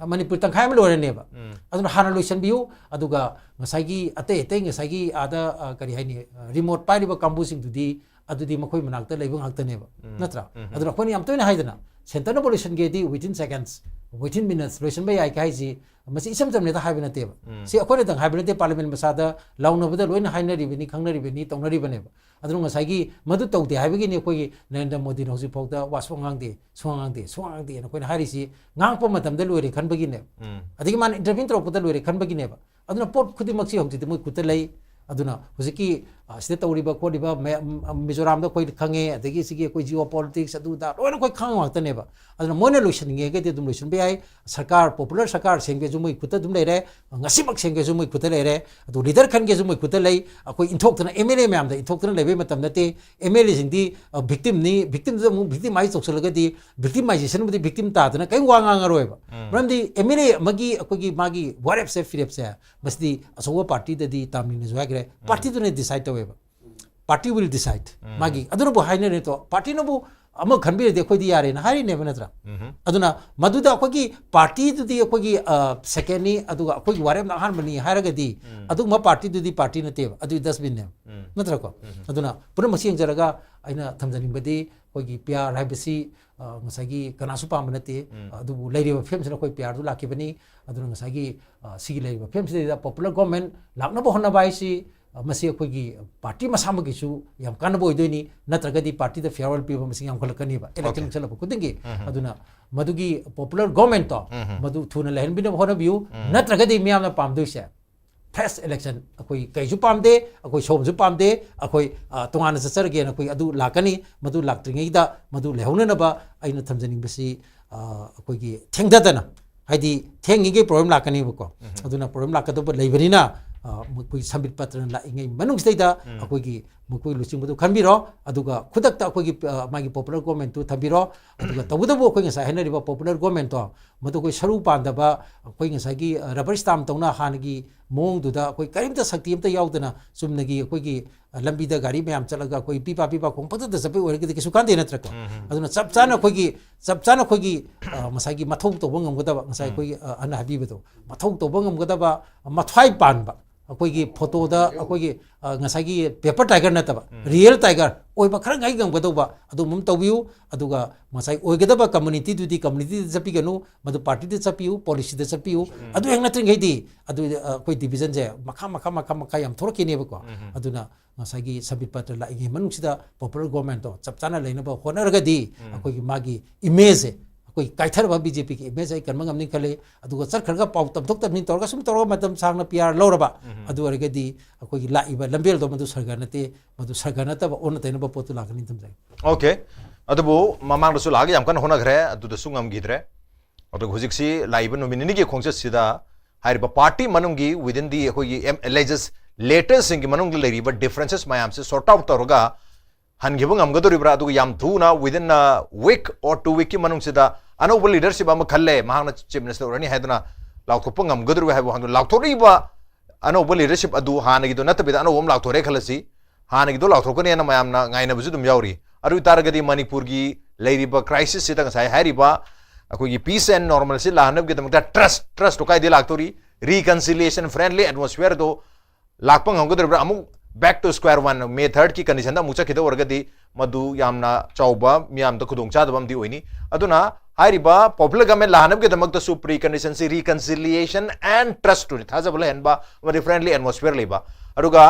Manipur tangkhai ma lo ne ba adun hana lo senbiu aduga ngasai gi ate ngasai gi ada kari haini remote pai ba kambu sing dudi adudi makoi manakta leibang hakta ne ba natra adun khoni am toina haidana center no pollution ge di within seconds within minutes solution ba ai kai ji masi isam jam ne ta haibina te ba si akone dang haibina te parliament masada launa bada loina hainari bini khangnari bini tongnari bane ba adun ngasai gi madu tawde haibigi ne koi Narendra Modi no ji phokda waswangang de na koi hari si ngang po matam da loire khanbagi ne adigi man intervene tro puta loire khanbagi ne ba aduna pot khudi maksi hokti de moi kutalai aduna huziki sida tawriba kodiba Mizoram da koi khange adigi sigi koi geopolitics adu da loina koi khangwa ta ne ba aduna moina lotion nge ge de dum lotion be ai sarkar popular sarkar sengge ju moi kuta dum leire ngasi mak sengge ju moi kuta leire adu leader khan ge ju moi kuta lei koi inthok tana MLA myam da inthok tana lebe matam nate MLA sing di victim da mu victimize toksalaga di victimization di victim ta tana kai wanga ngaroi ba ram di MLA magi koi gi magi warep se firep se masdi asowa party da di tamni ne joa gre party to ne decide to party will decide magi aduna bu haine ne to party no bu ama khanbi de khoi di yare na hari ne banatra aduna maduda khoi gi party du di khoi gi second ni aduga khoi gi warem na han bani haraga di adu ma party du di party na te adu 10 bin ne natra ko aduna pura masing jaraga aina thamjani badi khoi gi pyar haibasi ngasai gi kanasu pam banate adu leiri film sena khoi pyar du lakhi bani aduna ngasai gi sigi leiri film se da popular government lakna bo hona bai si masi khoi gi party masam gi su yam kan boy doini natraga di party da farewell pi masi yam khalakani ba election chala ko kudingi aduna madugi popular government to madu thuna lehen bin hona biu natraga di miyam na pam do se fresh election akoi kai ju pam de akoi som ju pam de akoi tongana sachar ge na koi adu lakani madu laktringi da madu lehona na ba aina thamjani basi akoi gi thengdadana haidi thengi ge problem lakani ko aduna problem lakado ba leibani na mukui sambit patran la ingai manung sida akoi gi mukui luching budu khanbiro aduga khudak ta akoi gi magi popular government tu thabiro aduga tabuda bo akoi ngai henari ba popular government to madu koi saru panda ba akoi ngai gi rubber stamp tona han gi mong duda akoi karimta sakti amta yaudana sumna gi akoi gi lambi da gari me am chalaga akoi pipa kong pata da sape ore gi sukan de natra ko aduna chapchana akoi gi masagi mathau to bangam gada ba ngai akoi ana habi bedo mathau to bangam gada ba mathwai pan ba akoi gi photo da akoi gi ngasai gi paper tiger na ta ba real tiger oi ba khara ngai gam gado ba adu mum tawiu aduga masai oi gada ba community du di community da chapi ganu madu party da chapiu policy da chapiu adu engna tring hei di adu koi division je makha yam thor ki ne ba ko aduna ngasai gi sabit patra la ingi manung sida popular government to chapchana leina ba honar ga di akoi gi magi image कोई काइथर BJP की image कन गमनी खले चरखरगा पाउ तमथोक तमनी तौर सुम तौर मतम सांगना PR लौरबा अदुरगदी अखोई लाइबा लंबेल दो मधु सरकार नते मधु सरकार नतब ओन तैनब पोतु लाकनी तम जाय ओके अदबो ममांग दसु लागे याम कन होनाग्रे अदुदसु ngam अदो हुजिक्सी लाइब नोमिनी की खोंसे सिदा हारिबा पार्टी मनुंगी विदिन दी होई एलेजेस लेटेस्ट सिंग मनुंग लेरिबा डिफरेंसेस मयाम से सॉर्ट आउट तौरगा हनगिबो ngam अदु याम थुना विदिन वीक और 2 वीक की मनुंग सिदा अनोबल लीडरशिप अम खल्ले महांग चीफ मिनिस्टर रनी हैदना लाउथोप ngam हाइबो हंग लाउथोरिबा अनोबल लीडरशिप अदु हानगी दो नतबिदा अनोबम लाउथोरे खलसी हानगी दो लाउथोकने ना मयामना गाइना बुजु दुम यावरी अरु तारगदी मणिपुर की लेरिबा क्राइसिस सिदा ngसाय हारिबा अखोगी पीस एंड नॉर्मल से लाहनब के दमकता ट्रस्ट तो कायदे लाक्तोरी रिकंसिलिएशन फ्रेंडली एटमॉस्फेयर दो लाकपंग हमगदर अमु बैक टू स्क्वायर वन मे 3 की कंडीशन दा मुचा खिदो वर्गदी मधु यामना चौबा मियाम तो खुदोंग चादबम दी ओइनी अदुना हारिबा पॉपुलर गवर्नमेंट लाहनब के दमकता सु प्री कंडीशन से रिकंसिलिएशन एंड ट्रस्ट टू थाजबल हेनबा मदि फ्रेंडली एटमॉस्फेयर लेबा अरुगा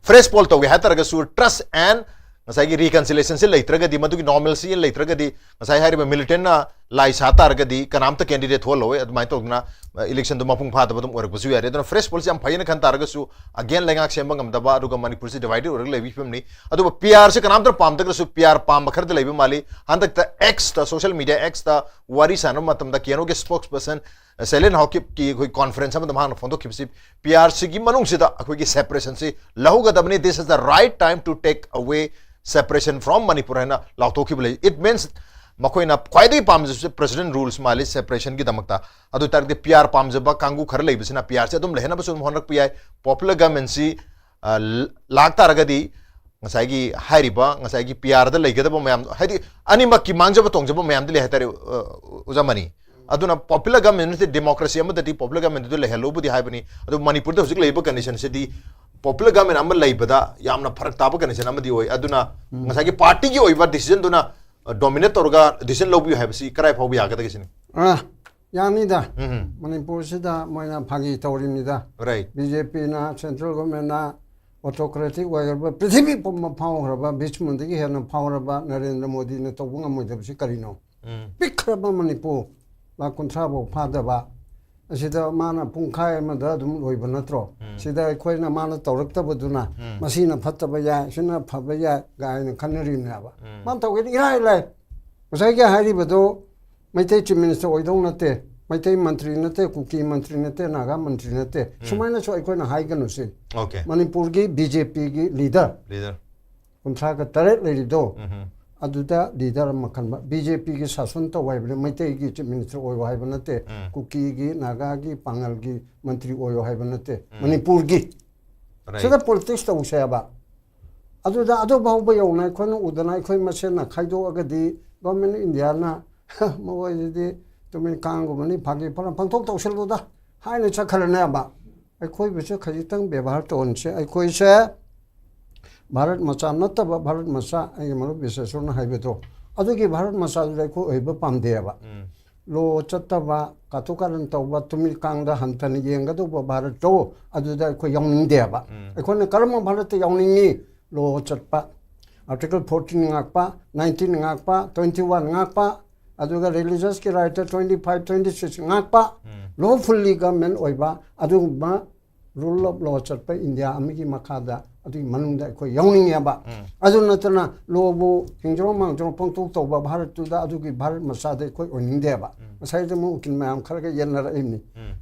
फ्रेश पोल तो गे हतरगा सु trust and ngsaigi reconciliation se leitragadi madugi normalcy leitragadi ngasai hariba militant na lai satargadi kanamta candidate hol hoy admai togna election do mapung pha dabadum orak busu yare don fresh policy am phayena khan targasu again lengak sembang am daba aduga manipur se divided orak lebi pemni adu PR se kanamta pamta su PR pam bakhard lebi mali handak ta x ta social media x ta wari sanam matam da keno ge spokesperson Selen Hockey की कोई conference में तमाम photo खिपसी PRC की मनुंग से कोई की separation से लहुगा तबने this is the right time to take away separation from Manipur है ना लाउतो की बोले इट मींस मकोइना क्वाइदे पामजे प्रेसिडेंट रूल्स माले सेपरेशन की दमकता अदु तारगे PR पामजबा कांगू खर लेबिसना PR से तुम लेहना बसु होनक पियाय पॉपुलर गवर्नमेंट सी लागता रगदी ngsaigi hairiba ngsaigi PR da leigada mayam haidi animak ki mangjaba tongjaba mayam de lehatare uzamani aduna popular government the democracy amadi popular government do lehelo budi haibani adu manipur da hujik leiba condition se di popular government am leibada yamna farak taba condition amadi hoy aduna ngsaigi party ki hoiba decision duna dominate torga decision lobi haibasi karai phobi agada kisini yani da manipur se da moina phagi tawrini da right BJP na central government na autocratic wagarba prithvi pom phawraba bichmundi ki hena phawraba narendra modi ne tobunga moida bisi karino pikraba manipur la kontrabo phadaba asida mana pungkhai ma da dum loiba natro sida khoina mana tawrakta baduna masina phattaba ya sina phaba ya gaina khanari na ba man tawge irai lai usai ke hari bado maitei chief minister oidong nate maitei mantri nate kuki mantri nate naga mantri nate sumaina so khoina hai ganu se okay manipur gi BJP gi leader kontra ka tare le do aduda leader makhan BJP gi sasun to waibre maitei gi chief minister oi wai banate kuki gi naga gi pangal gi mantri oi wai banate manipur gi sida politics to usaya ba aduda adu bau ba yona khon udana khoi masena khaido agadi government india na mawai di tumin kangu mani phagi phan phangthok tawsel do da haina chakhalna ba ai khoi bise khajitang ବ୍ୟବହାର ton se ai khoi se Bharat मचा नतब भारत मचा आई मनु विशेषण हाइबेदो अदुगी भारत मचा को ओइबा पामदेबा लो चतबा कातुकारन तौबा तुमिल कांगदा हंतन येंगदो भारत तो अदुदा को यौनिंगदेबा अखोने कर्म भारत यौनिंगी लो चतपा article 14 ngakpa 19 ngakpa 21 ngakpa aduga religious ki right 25 26 ngakpa lawfully government oiba aduba rule of law chatpa india amigi makhada adu manungda ko yawning yaba adu natana lobu hingjro mangjro pongtok toba bharat tu da adu ki bharat masade ko oning deba sai de mu kin mayam kharaga yenna imni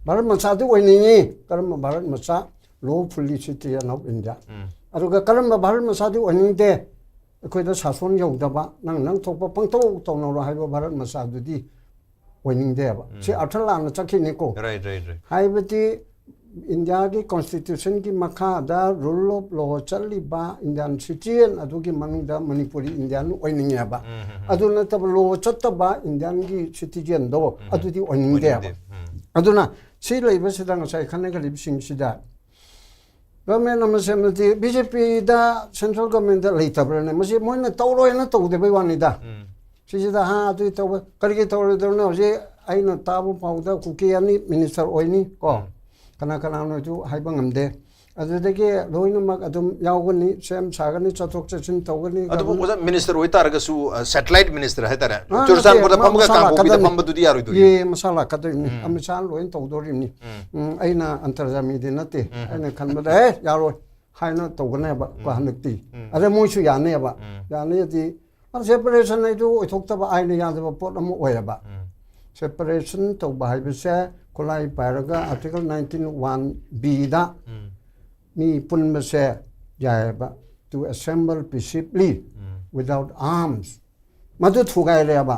bharat masade oningi karam bharat masa lawfully citizen of india adu ga karam bharat masade oning de ko da sason yawdaba nang thokpa pongtok tawno ro haiba bharat masade di oning deba si athala na chakhini ko right haibati India की constitution की मखा दा rule of law चली बा Indian citizen अदु की मनु दा Manipuri Indian ओइनिंग या बा अदु न तब law चत्त बा Indian की citizen दो अदु दी ओइनिंग दे बा अदु ना सी लेब सिदा ngसाइ खने का लिबसिंग सिदा गवर्नमेंट नमसे मति BJP दा central government दा लेतबरने मसे मोइना तौरोय न तौदे बै वानि दा सिदा हा अदु तब करगे तौरे दरने होजे आइना ताबु पाउदा कुकी यानी मिनिस्टर ओइनी को kana kana no ju haibang amde ꯑꯗꯨꯗꯒꯤ ꯂꯣꯏꯅꯃꯛ ꯑꯗꯨꯝ ꯌꯥꯎꯒꯅꯤ ꯁꯦꯝ ꯁꯥꯒꯅꯤ ꯆꯠꯊꯣꯛ ꯆꯠꯁꯤꯟ ꯇꯧꯒꯅꯤ ꯑꯗꯨꯕꯨ ꯑꯣꯖꯥ ꯃꯤꯅꯤꯁꯇꯔ ꯑꯣꯏꯇꯥꯔꯒꯁꯨ ꯁꯦꯇꯦꯂꯥꯏꯠ ꯃꯤꯅꯤꯁꯇꯔ ꯍꯥꯏꯇꯥꯔꯦ ꯆꯨꯔꯆꯥꯟꯄꯨꯔꯗ ꯐꯝꯃꯒ ꯀꯥꯡꯄꯣꯛꯄꯤꯗ ꯐꯝꯕꯗꯨꯗꯤ ꯌꯥꯔꯣꯏꯗꯣꯏꯅꯤ ꯌꯦ ꯃꯁꯥ ꯂꯥꯛꯀꯗꯣꯏꯅꯤ ꯑꯃꯁꯥ ꯂꯣꯏꯅ ꯇꯧꯗꯣꯔꯤꯕꯅꯤ ꯑꯩꯅ ꯑꯟꯇꯔꯖꯥꯃꯤꯗꯤ ꯅꯠꯇꯦ ꯑꯩꯅ ꯈꯟꯕꯗ ꯌꯥꯔꯣꯏ ꯍꯥꯏꯅ ꯇꯧꯒꯅꯦꯕ ꯍꯟꯗꯛꯇꯤ ꯑꯗ ꯃꯣꯏꯁꯨ ꯌꯥꯅꯦꯕ ꯌꯥꯅꯤꯗꯤ ꯁꯦꯄꯔꯦꯁꯟ ꯍꯥꯏꯗꯨ ꯑꯣꯏꯊꯣꯛꯇꯕ ꯑꯥꯏꯟꯅ ꯌꯥꯗꯕ ꯄꯣꯠ ꯑꯃ ꯑꯣꯏꯌꯦꯕ ꯁꯦꯄꯔꯦꯁꯟ ꯇꯧꯕ ꯍꯥꯏꯕꯁꯦ ꯈꯨꯠꯂꯥꯏ ꯄꯥꯏꯔꯒ article 19(1)(b)ꯗ mi punbase yaiba to assemble peaceably without arms madu thugai leba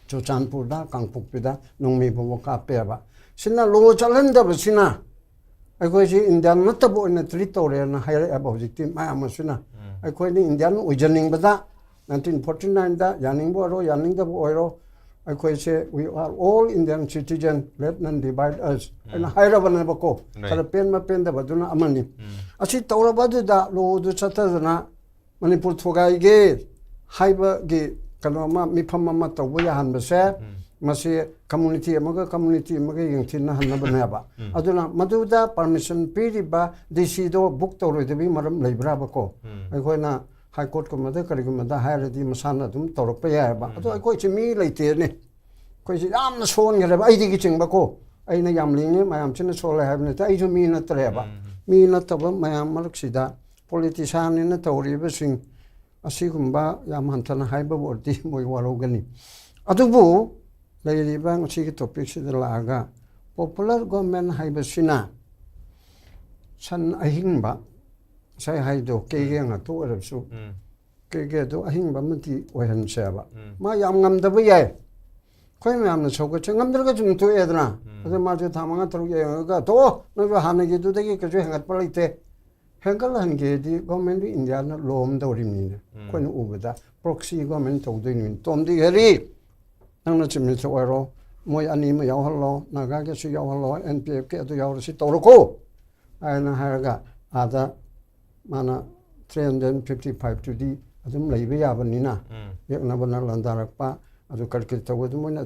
Churchanpurda Kangpokpida nongmi bo kapeba sina lo chalanda basina akhoi ji indian natabu in treat tore na hire aba hojikti ma amasina akhoi ni indian ujaning bada 1949 da yaning bo ro yaning da bo oiro akhoi se we are all indian citizen let none divide us and hire bana bako kala pen ma pen da baduna amani asi tawra badu da lo du chatadana manipur thogai ge haiba ge kanoma mifam ma tawba ya han base masi community amaga yengthina hanna banaba aduna maduda permission piriba dc do book tawro debi maram leibra bako akhoi high court ko mada karigumada hairadi masana dum tawrpa ya ba ado akhoi chimi leite ne koi ji yamna son ngare ba aidi gi chingba ko aina yam linge mayam china sole habne ta aijo mi na tre ba mi na taba mayam malak sida politician ni na tawri ba sing asigumba yam hantana haiba bordi moi warogani adubu leiriba ngsi gi topic sida laga popular government haiba sina san ahingba sai haido kege nga to arabsu kege do ahingba mati ohan seba ma yam ngam da ba yai khoi myam na chog che ngam darga jung to edna ade ma je thamanga taru ye ga to no ba hanagi du de ge je hangat palite hengal han ge di government india na lom da rim ni khoi nu ubada proxy government to de ni tom di heri nang na chim ni so ro moi ani ma yaw hallo na ga ge su yaw hallo npf ke do yaw si to ro ko ai na ha ga ada mana 355 to di adum leibe ya banina yak na bana landarak pa adu kalkil tawdu moina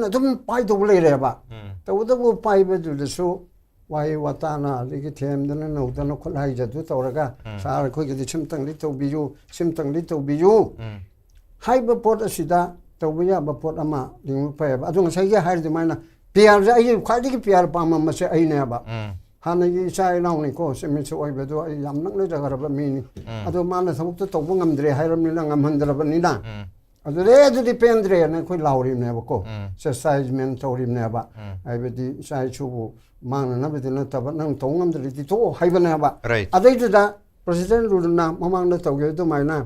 adum pai do leire ba tawdu bu pai be du so wai watana ligi them dana no dana khulai ja du tawraga sar khoi gi chimtang li to biyu haiba pot asida tawbiya ba pot ama ling pa ba adu ngai ge hair de maina piar ja ai khadi gi piar pa ma ma se ai ne ba hanagi sai naw ni ko se min so oi be do yam nak le jaga ba mi ni adu mana samuk to tawbu ngamdre hairam ni na ngamhandra ba ni na adu re adu dependre na khoi lawri ne ba ko se size men tawri ne ba ai be di sai chu bu mana na be na ta ba nang tong ngamdre di to hai ba na ba adai du da president ru na mamang na tawge do mai na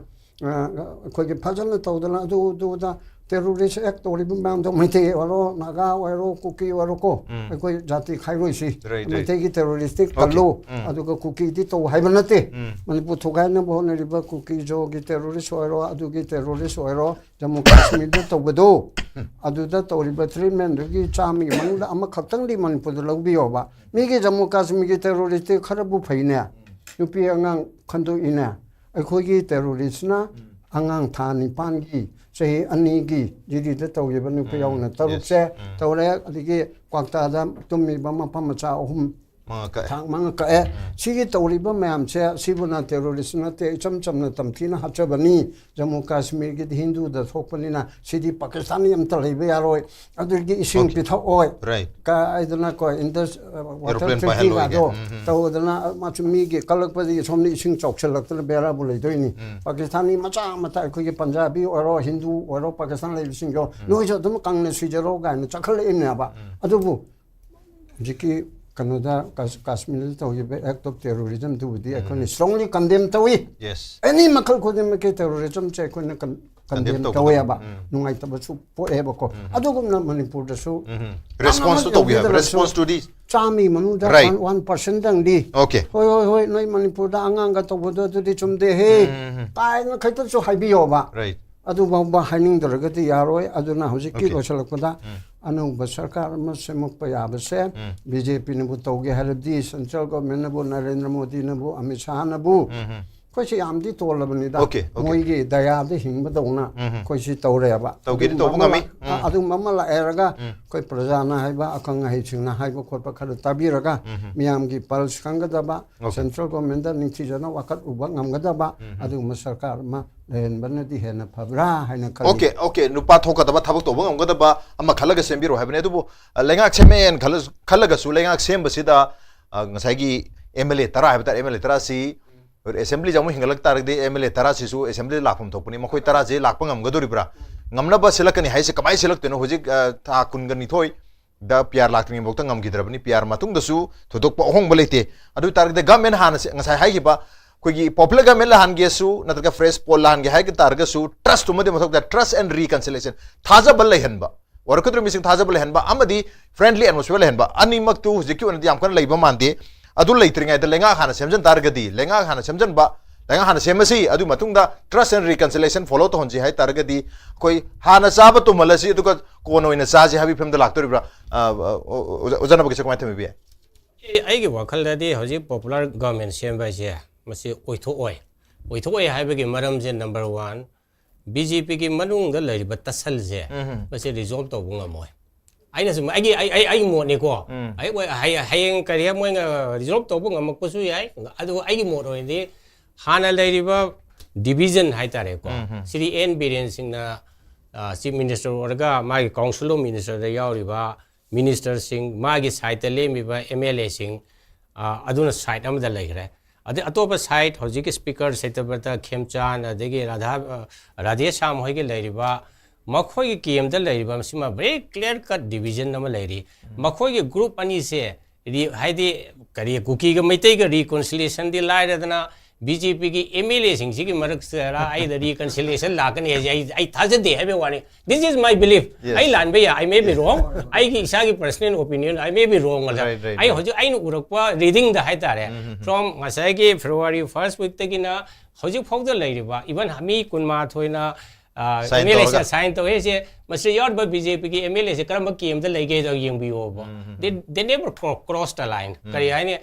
khoi ge phajal na taw da na du da terrorist act tori bam do mai te waro naga waro kuki waro ko koi jati khai roi si mai te gi terroristic kallo adu ko kuki di to hai banate manipur thogai na bo na riba kuki jo gi terrorist waro adu gi terrorist waro jammu kashmir da to bodo adu da to riba 3 men gi chami mang da ama khatang di manipur da lobbi yoba mi gi jammu kashmir gi terrorist kharabu phaina yupi angang khandu ina akhoi gi terrorist na angang thani pan gi sei ani gi jidi da tawye ban pe yaw na taruk se tawre adigi kwakta da tummi bama pama cha ohum thang mang ka e sigi tawri ba mayam che sibuna terrorist na te cham na tamthina hacha bani jammu kashmir gi hindu da thokpani na sidi pakistani am talai be yaroi adigi ising pitha oi ka aidana ko indus water treaty ga do tawdana ma chumi gi kalak pa gi somni ising chokchalak ta bera bu lei doini pakistani macha mata ko gi punjabi oro hindu oro pakistan lai ising go no jo dum kang ne sijero ga ne chakhal imna ba adubu jiki Canada, Kashmir, act of terrorism, do the economy strongly condemn Tawi. Yes. Any Makal could make terrorism check when condemn Tawaba, no I tabasu for Eboko. I don't know Manipur the so. Response to we have response to this. Chami Manuda 1% and D. Okay. Hoi, no Manipur, the Anganga to the chum de hey. I no Kaito so high bioba. Right. Adu bamba hiding the Regati Yaroi, Aduna Hosiki or Salakoda. Anu basarkar mas semuk payab se BJP nabu toge hardi central government nabu Narendra Modi nabu Amit Shah nabu ก็สิยามที่ตัวละบันนี้ได้ Okay, okay. มวยกี่ดายาที่หิงมาตรงน่ะก็สิโตเลยบะ โตกี่โตพวกนั้นมั้ย อะดูมาละเอระกะก็ประจานะให้บะอังให้ชิงนะให้บะคนประคัดตาบีระกะมียามกี่พัลส์คังก็ได้บะเซ็นทรัลกอเมนต์นี่ที่จะนะวักอุบังงก็ได้บะอะดูมาสักการมาเห็นบันนี้ที่เห็นนะพับราให้นะ Okay, nu pa thoka taba thabak to bang ga ba ama khalaga sembiro habne du lenga chemen khalaga su lenga sem basida ngasai gi MLA tara habta MLA tara si assembly jamu hingalak tar de MLA tara si su assembly lakhum thopuni makhoi tara je lakpa ngam ga dori bra ngamna ba selakani haise kamai selak teno hojik tha kun ga ni thoi da PR lakni bokta ngam gi drabni PR matung da su thodok pa hong balete adu tar de government han ngasai hai gi ba कोई popular government लहान गेसु नतरगा fresh poll लहान गे हाइक तारगसु trust तुमदे मथक द ट्रस्ट एंड रिकंसिलिएशन थाजबल लेहनबा वरकद्र मिसिंग थाजबल लेहनबा अमदी फ्रेंडली एटमॉस्फेयर लेहनबा अनिमक तु हुजिकि ओनदि याम कन लेबा मानदे अदु लेत्रिङाय द लेंगा हाना सेमजन तारगदि लेंगा हाना सेमजन बा लेंगा हाना सेमसि अदु मतुंग the trust and reconciliation follow तो होनजि हाय तारगदि कोई हाना चाबा तुमलसि अदुगा कोन ओइना चाजि हाबि फेम द लाक्तोरिब्रा उजनबगे सकमाय थमिबि आइगे वखलदि हजि पॉपुलर गवर्नमेंट सेमबाइसे मसे ओइथोय हाइबगे मरम जे नंबर 1 BJP की मनुंग द लैरिब तसल जे मसे रिजॉल्व तो बुंगमोय आइना सु आई मोने को आई हायंग करिया मोय रिजॉल्व तो बुंगमकसु याय अदु आई मोर ओइदि हाना लैरिब डिवीजन हाइतारे को श्री एन बीरेन सिंह ना चीफ मिनिस्टर ओरगा मागी काउंसिल ऑफ मिनिस्टर द यावरिबा मिनिस्टर सिंह मागी साइट लेमिबा MLA सिंह अदुना साइट अमदा लैगरे अदे अतोप साइट हजिक स्पीकर सेतबता खेमचान अदगे राधे श्याम होइगे लैरिबा मखोइगे केम द लैरिबा मसिमा वेरी क्लियर कट डिवीजन नम लैरि मखोइगे ग्रुप अनि से हाइदि करी कुकी ग मैतै ग रिकंसिलिएशन दि लाइरदना BJP की MLA सिंह की मरक से आई द रिकंसिलिएशन लाकन आई थाजदे हैबे वानी दिस इज माय बिलीफ आई लानबे या आई मे बी रॉन्ग आई की इसा की personal opinion I may be wrong आई हजु आई नु उरकपा रीडिंग द हाइ तारे फ्रॉम मसाई की February 1st वीक तकिना हजु फोक द लैरिबा इवन हमी कुनमा थोइना MLA से साइन तो है से मसे यार ब BJP की MLA से करम केम द लैगे द यंगबियो they never cross the line करी आइने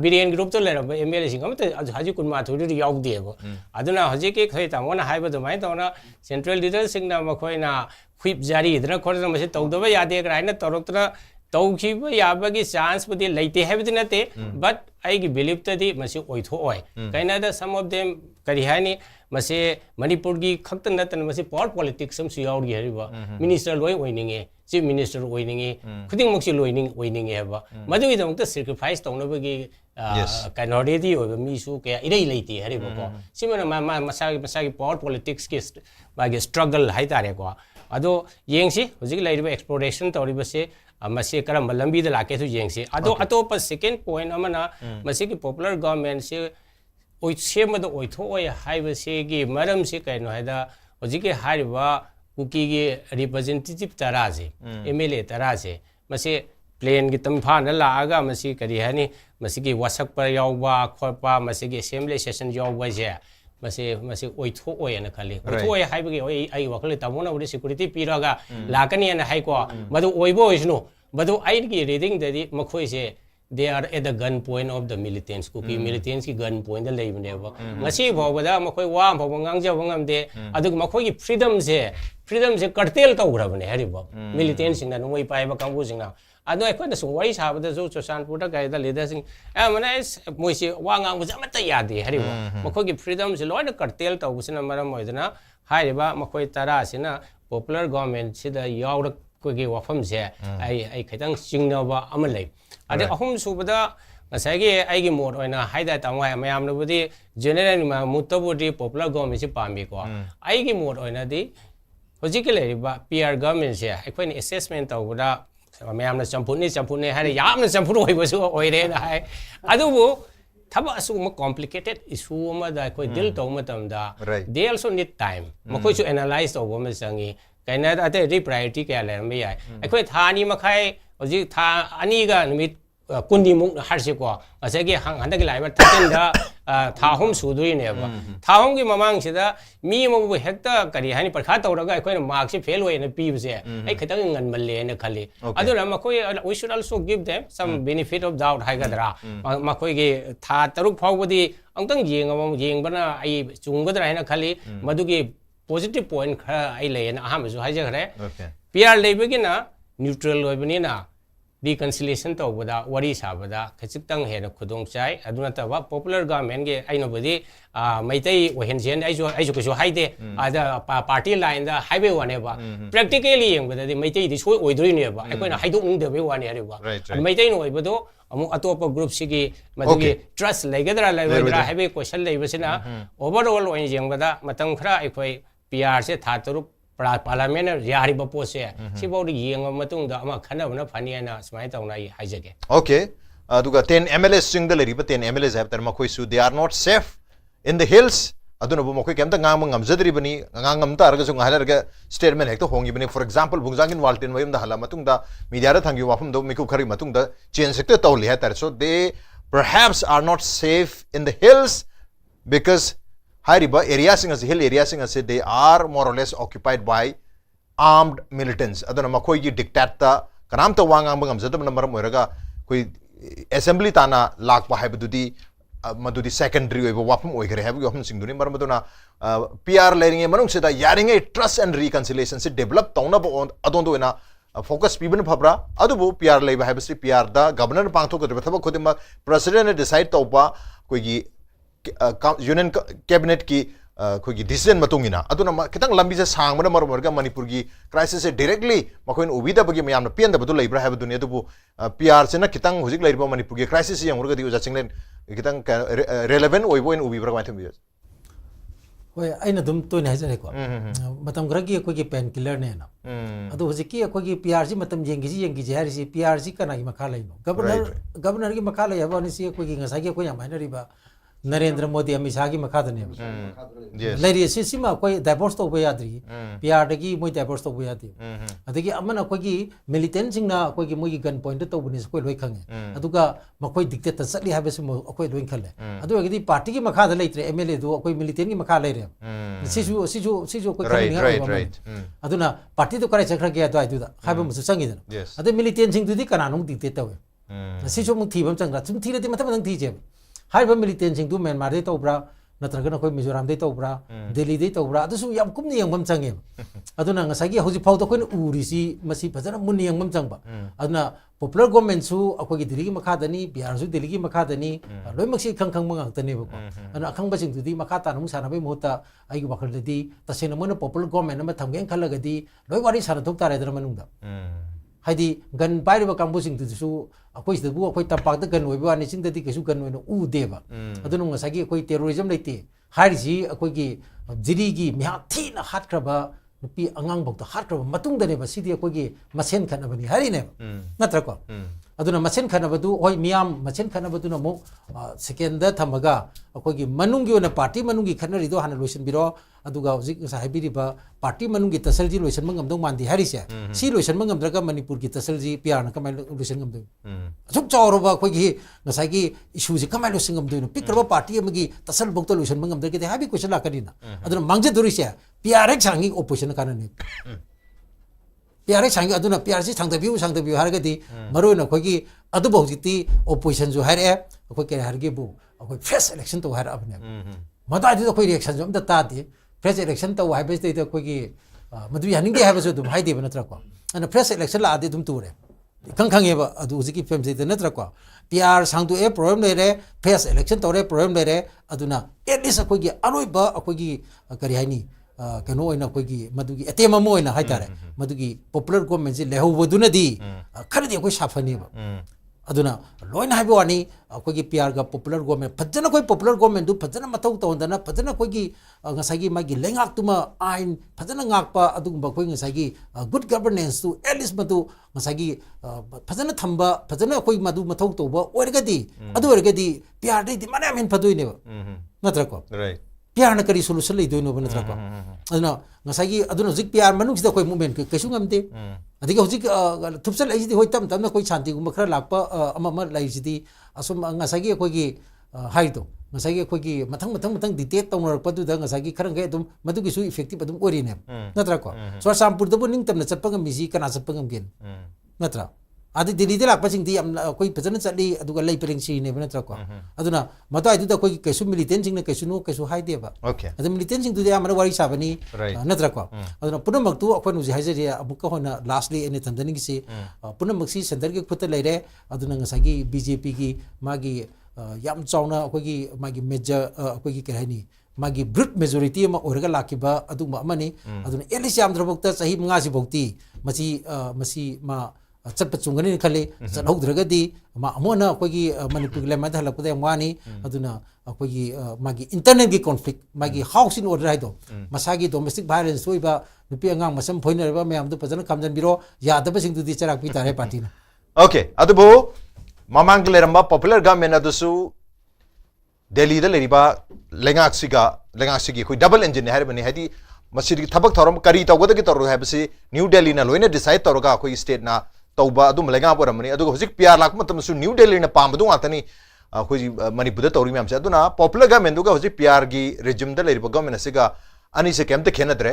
बिरियन ग्रुप तो लेरब MLA सिंग हम हजु कुनमा थोइदि याव देबो अदुना हजि के खै तामोना हाइबो दमाय तोना सेंट्रल लीडर सिंग ना मखोइना खुइप जारी इदना खोरना मसे तौदबा यादे कराइना तरोक्तना तौखिबा याबगी चांस बदि लैते हैबदि नते बट आइगी बिलीव तदि मसे ओइथो ओय काइना द सम ऑफ देम करी हाइनी मसे मणिपुर की खक्त नतन मसे पावर पॉलिटिक्स सम सुयाउगी हरिबा मिनिस्टर लोय ओइनिंगे चीफ मिनिस्टर ओइनिंगे खुदिंग मक्सि लोइनिंग ओइनिंगे हैबा मदुगी दमक सैक्रिफाइस तौनबगी कैनोरेदी ओइबा मिसु के इरै लैते हरिबा को सिमना मसागी पावर पॉलिटिक्स के मागे स्ट्रगल हाइतारे को अदो येंगसी हुजिक लैरिबा एक्सप्लोरेशन तौरिबसे मसे करम लंबी द लाके तो येंगसी अदो अतोप सेकंड पॉइंट अमना मसे की पॉपुलर गवर्नमेंट से ओइ सेमद ओइथो ओइ हाइबसे की मरम से कैनो हैदा हुजिके हारिबा कुकी के रिप्रेजेंटेटिव तराजे MLA तराजे मसे प्लेन की तमफा न लागा मसे करी हनी मसे की वसक पर यावबा खोपा मसे की असेंबली सेशन यावबा जे मसे ओइथो ओय न खाली ओइथो ओय हाइबगे ओय आई वखले तमोना उदि सिक्युरिटी पिरागा लाकनी न हाइको मदु ओइबो ओइसनो मदु आई की रीडिंग ददि मखोइ से they are at the gun point of the militants kuki militants ki gun point da leibne ba ngasi bawada makoi wa baw ngang wangam de adug makoi ki freedom se cartel ka urabne hariba militants sing na noi pai ba kambu sing na ado ai khona sung wai sa ba da zo chosan pura ga da leader sing mana moi se wa ngang bu jamata yade hariba makoi ki freedom se loina cartel ta usina maram moidana hariba makoi tara sina popular government sida yawrak ko gi wafam se ai khitang singnaba amalai अदे अहुम सुबदा नसागे आइगे mode ओइना हाइदा तामवा मयाम नबुदि general मुतबुदि popular government से पामी को आइगे mode ओइना दि होजिके लेरिबा PR government से अखोइन assessment तौबदा मयाम न चंपुने हारे यामन चंपुर ओइबसु ओइरे ना हाय अदुबु थबा असु म complicated issue अमा दा अखोइ दिल तौ मतमदा दे आल्सो नीड टाइम मखोइ सु एनालाइज तौबो म संगी काइना अते रि प्रायोरिटी क्या लेरम याय अखोइ थानी मखाइ होजि था अनीगा निमित kundi muk harsi ko asagi handa ki laiba taken da thahom sudui ne ba thahom ki mamang sida mi mo bu hekta kari hani parkha tawraga ekoi na mark se fail hoye na pi bse ai khatang ngan malle na khali adu na makoi we should also give them some benefit of doubt hai gadra makoi ge tha taruk phawbadi angtang yeng bana ai chunggadra hai na khali madu ki positive point kha ai le na aham su hai jagre PR lebe gi na neutral hoibani na reconciliation to bada wari sabada khachitang he na khudong chai aduna ta wa popular government ge aino bodi maitai ohen jen ai jo ko haide ada party line da highway one ba practically yeng bada di maitai di soi oidoi ne ba ai ko na haidok ning de be one ari ba maitai no oibado amu atopa group sigi madugi trust legadra legadra highway question leibasina overall oin yeng bada matang khara ai koi PR se tha taruk Parliament yari ba po se si bo ri yeng matung da ama khana bana phani na smai tauna I hajage okay aduga 10 MLS sing the lari ba 10 MLS have tar makoi su they are not safe in the hills aduna bo makoi kemta ngang ngamjadri bani ngam ta arga sung halar ga statement hekto hongi bani for example bungjangin waltin mayum da hala matung da media ra thangi wafum do miku khari matung da change sector tawli ha tar so they perhaps are not safe in the hills because Hariba areas in hill areas in they are more or less occupied by armed militants. Adana makoi gi dictator kanam ta wang ang bangam zatam number moiraga koi assembly tana lak pa haibududi madudi secondary oi wapum oi gare habu hum singduni mar maduna PR learning manung se da yaring trust and reconciliation se develop tauna bo adondo na focus pibin phabra adubu PR leiba haibsi PR da governor pangtho ko thaba khodima president decide tawpa koi gi union cabinet ki khoi decision matungina aduna kitang lambi se sang mana mar marga manipur gi crisis se directly makoin ubida bagi mayam na pian da badu leibra ha dunia dubu PR se na kitang hujik leiba manipur gi crisis yang urga di uja chinglen kitang relevant oi boin ubi bra maithum bi hoi aina dum to ne hajare ko matam gra gi ko gi pen killer ne na adu hujik ki ko gi PR ji matam yengi ji hari si PR ji kana gi makha lai no governor gi makha lai ha ni si ko gi ngasa gi ko yang mainari ba Narendra Modi Amishagi Makadane. Lady Sisima, divorce to Bayadri, Piadagi, Moy divorce to Bayadi. Adagi Amana Kogi, militanting na Kogi Mogi gun pointed to Winis Koikang. Aduga Makoi dictator certainly have a Koi doing color. Adu party Makada later, MLA do Koi militant Makala. Sisu right. Aduna party to correct Sakraka do that. Have a sang. Yes. Other militanting to the Kanano dictator. Sisu Mutivum Sanga, some Tina Mataman teacher. Haiba militant sing tu Myanmar de tobra natraga na koi Mizoram de tobra Delhi de tobra adu yam kumni yang mam changem aduna ngasagi hoji phau to koi urisi masi phajana munni yang mam changba aduna popular government su akoi gi Delhi gi makha dani Bihar su Delhi gi makha dani loi maksi khang mangang tani ba ko ana khang ba sing tu di makha ta nung sana bai mota ai gi bakhal di tasena mon popular government ma thamgen khalaga di loi wari sana thok tare dra manung da haidi gan pai ba kambu sing tu su akoi sidabu akoi tapak da gan oiba ni sing da di kesu gan oino u deba adunu ngasagi akoi terrorism leite hairisi akoi gi jiri gi mya thi na hat kraba nupi angang bok da hat kraba matung da ne ba sidi akoi gi masen khana bani hari ne natra ko aduna masen khana badu hoi miam masen khana badu na mo second da thamaga akoi gi manung gi ona party manung gi khana ri do hana lotion biro aduga hojik sa haibiri ba party manung gi tasal ji lotion mangam dong mandi hari sia si lotion mangam draga manipur gi tasal ji PR na kamai lotion ngam do asuk chawro ba koi gi ngasai gi issue ji kamai lotion ngam do pikra ba party amagi tasal bok to lotion mangam draga de habi question la kadina aduna mangje duri sia PR ek sangi opposition kana ne PR ek sangi aduna PR ji sangda view har ga di maro na koi gi adu bok ji ti opposition ju har e koi ke har ge bu koi fresh election to har abne mata di koi reaction jom da ta di fresh election to hai base de koi gi madu yaning de ha ba so dum hai de ba natra ko ana fresh election la ade dum ture khang ye ba adu ji ki fem se de natra ko PR sang tu e problem le re fresh election to re problem le re aduna at least koi gi aroi ba koi gi kari hai ni kano oina koi gi madu gi atema mo oina hai tare madu gi popular government ji leho boduna di khari koi safani ba aduna loina hai wani koi gi PR ga popular government phajana koi popular government du phajana mathau to ndana phajana koi gi ngasai gi magi lengak tuma ain phajana ngak pa adugba koi ngasai gi good governance tu at least madu ngasai gi phajana thamba phajana koi madu mathau to ba orga di adu orga di PR di mana men phadoi ne ba natra ko right PR na kari solution lay doino ba natra ko aduna ngasagi aduna zik PR manung sida koi movement kesu ngamte adiga hujik thupsal ai sidi hoi tam tam na koi shanti gum khara lakpa ama lai sidi asum ngasagi koi gi haito ngasagi koi gi mathang detect tawnar padu da ngasagi kharang ge dum madu gi su effective adum ori ne natra ko so sampur da ning tam na chatpa ngam misi kana chatpa ngam gen natra adi Delhi de lakpa sing di am koi pajana chali aduga lei pereng si ne natra ko aduna mata ai da koi kesu militant sing na kesu no kesu haide ba Okay. adu militant sing du de amana wari sabani Right. natra ko aduna punamak tu akoi nu haijari amuka hona lastly ene thandani gi si punamak si center gi khuta leire aduna ngasagi BJP gi magi yam chauna akoi gi magi major akoi gi kerani magi brute majority ma orga lakiba aduma amani aduna elisiam drabokta sahi manga si bokti masi ma चट चुंगनी खले चलौद्रगदी अमोना अखोगी Manipur lemma हलपदे वानी अदुना अखोगी मागी internet की conflict मागी house in order हाइदो मसागी domestic violence होइबा नुपी अंगांग मसम फोइनरबा मैम दु पजन कमजन बिरो यादब सिंग दुदी चराक पी तारे पार्टी ना ओके अदुबो ममांग लेरंबा पॉपुलर गवर्नमेंट अदुसु दिल्ली द लेरिबा लेंगाक्सिगी कोई डबल इंजन हाइबनी हाइदी मसिदी थबक थरम करी तौगदगी तौर हाइबसी न्यू दिल्ली ना लोइना डिसाइड तौरगा कोई स्टेट ना तौबा अदुम लेंगा परमनी अदुगो हुजिक पियार लाक मतमसु न्यू दिल्ली ना पामदु आतनी अखोई मणिपुर तौरी मैम से अदुना पॉपुलर गवर्नमेंट दुगा हुजिक पियार गी रेजिम द लेरिबा गवर्नमेंट सिगा अनि से केमते खेनद्रे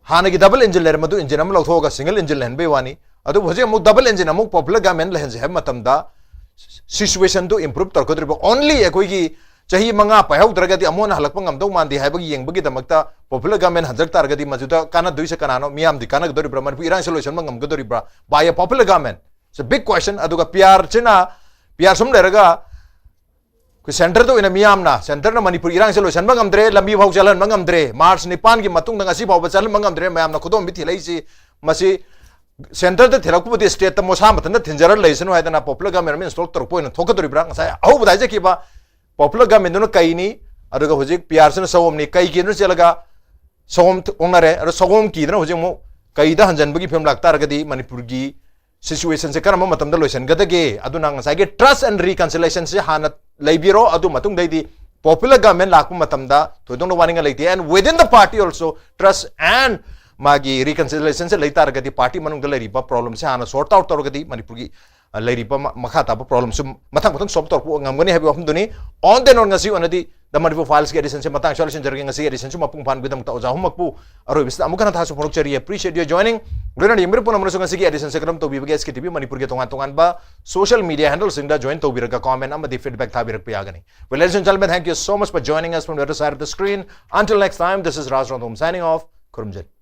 हानगी डबल इंजन लेर मदु इंजन अम लौथोगा सिंगल इंजन लेहन बेवानी अदु हुजिक अमु डबल इंजन अमु पॉपुलर गवर्नमेंट लेहन से मतमदा सिचुएशन तो इंप्रूव तौरकोद्रिबा ओनली अखोई चाही मंगा पाहौद्रगदी अमोना हलकपा ngамदौ मानदि हाइबगी येंबगी दमकता पॉपुलर गवर्नमेंट हजक तारगदी मजुदा काना दुइसे कानानो मियाम दि काना गदोरिब्रा मनपु इरांग सॉल्यूशन मंगम गदोरिब्रा by popular government it's a big question अदुगा पीआर सम लेरगा को सेंटर तो इन मियामना सेंटर ना मणिपुर इरांग सॉल्यूशन मंगमद्रे लंबी भाव चलन मंगमद्रे मार्च 9 की मतुंग ngasi भाव चलन मंगमद्रे मयामना खुदोम बि थिलैसी मसी सेंटर ते थिलकपुदि स्टेट त मोसा मतन थिंजर लैसनु हाइदना पॉपुलर गवर्नमेंट में इंस्टॉल तरको इन थोकदोरिब्रा ngasa au budai जेकिबा पॉपुलर गवर्नमेंट नो कईनी अदुगा हुजिक पीआर से सवमनी कई की चलगा सवम ओंगनरे अरो सवम की हुजिक मो कईदा हंजनबगी फिल्म लागतारगदी मणिपुर की सिचुएशन से करम मतम द लोइसनगदगे अदुना ngसागे ट्रस्ट एंड रिकंसिलिएशन से हाना लेबिरो अदु मतुंग दैदी पॉपुलर गवर्नमेंट लाकु मतम दा थोदोंग वानिंग लेती and with in the party also trust and मागी रिकंसिलिएशन से लेतारगदी पार्टी मनुंग द लेरिबा प्रॉब्लम से हाना सॉर्ट आउट तौरगदी मणिपुर की लेरिबा मखा ताब प्रॉब्लम सु मथंग सॉल्व तौर ngamgani habi wafum duni on the non ngasi onadi the Manipur files ke edition se matang solution jarge ngasi edition su mapung phan bidam ta oja humakpu aro bisda amukana tha su phorok chari appreciate your joining rena yemir pon amra su ngasi ke edition se kram to bibage SKTV Manipur ke tongan ba social media handles singda join to biraga comment amadi feedback tha birak pe agani well ladies and gentlemen thank you so much for joining us from the other side of the screen until next time this is Raj Random signing off kurumjit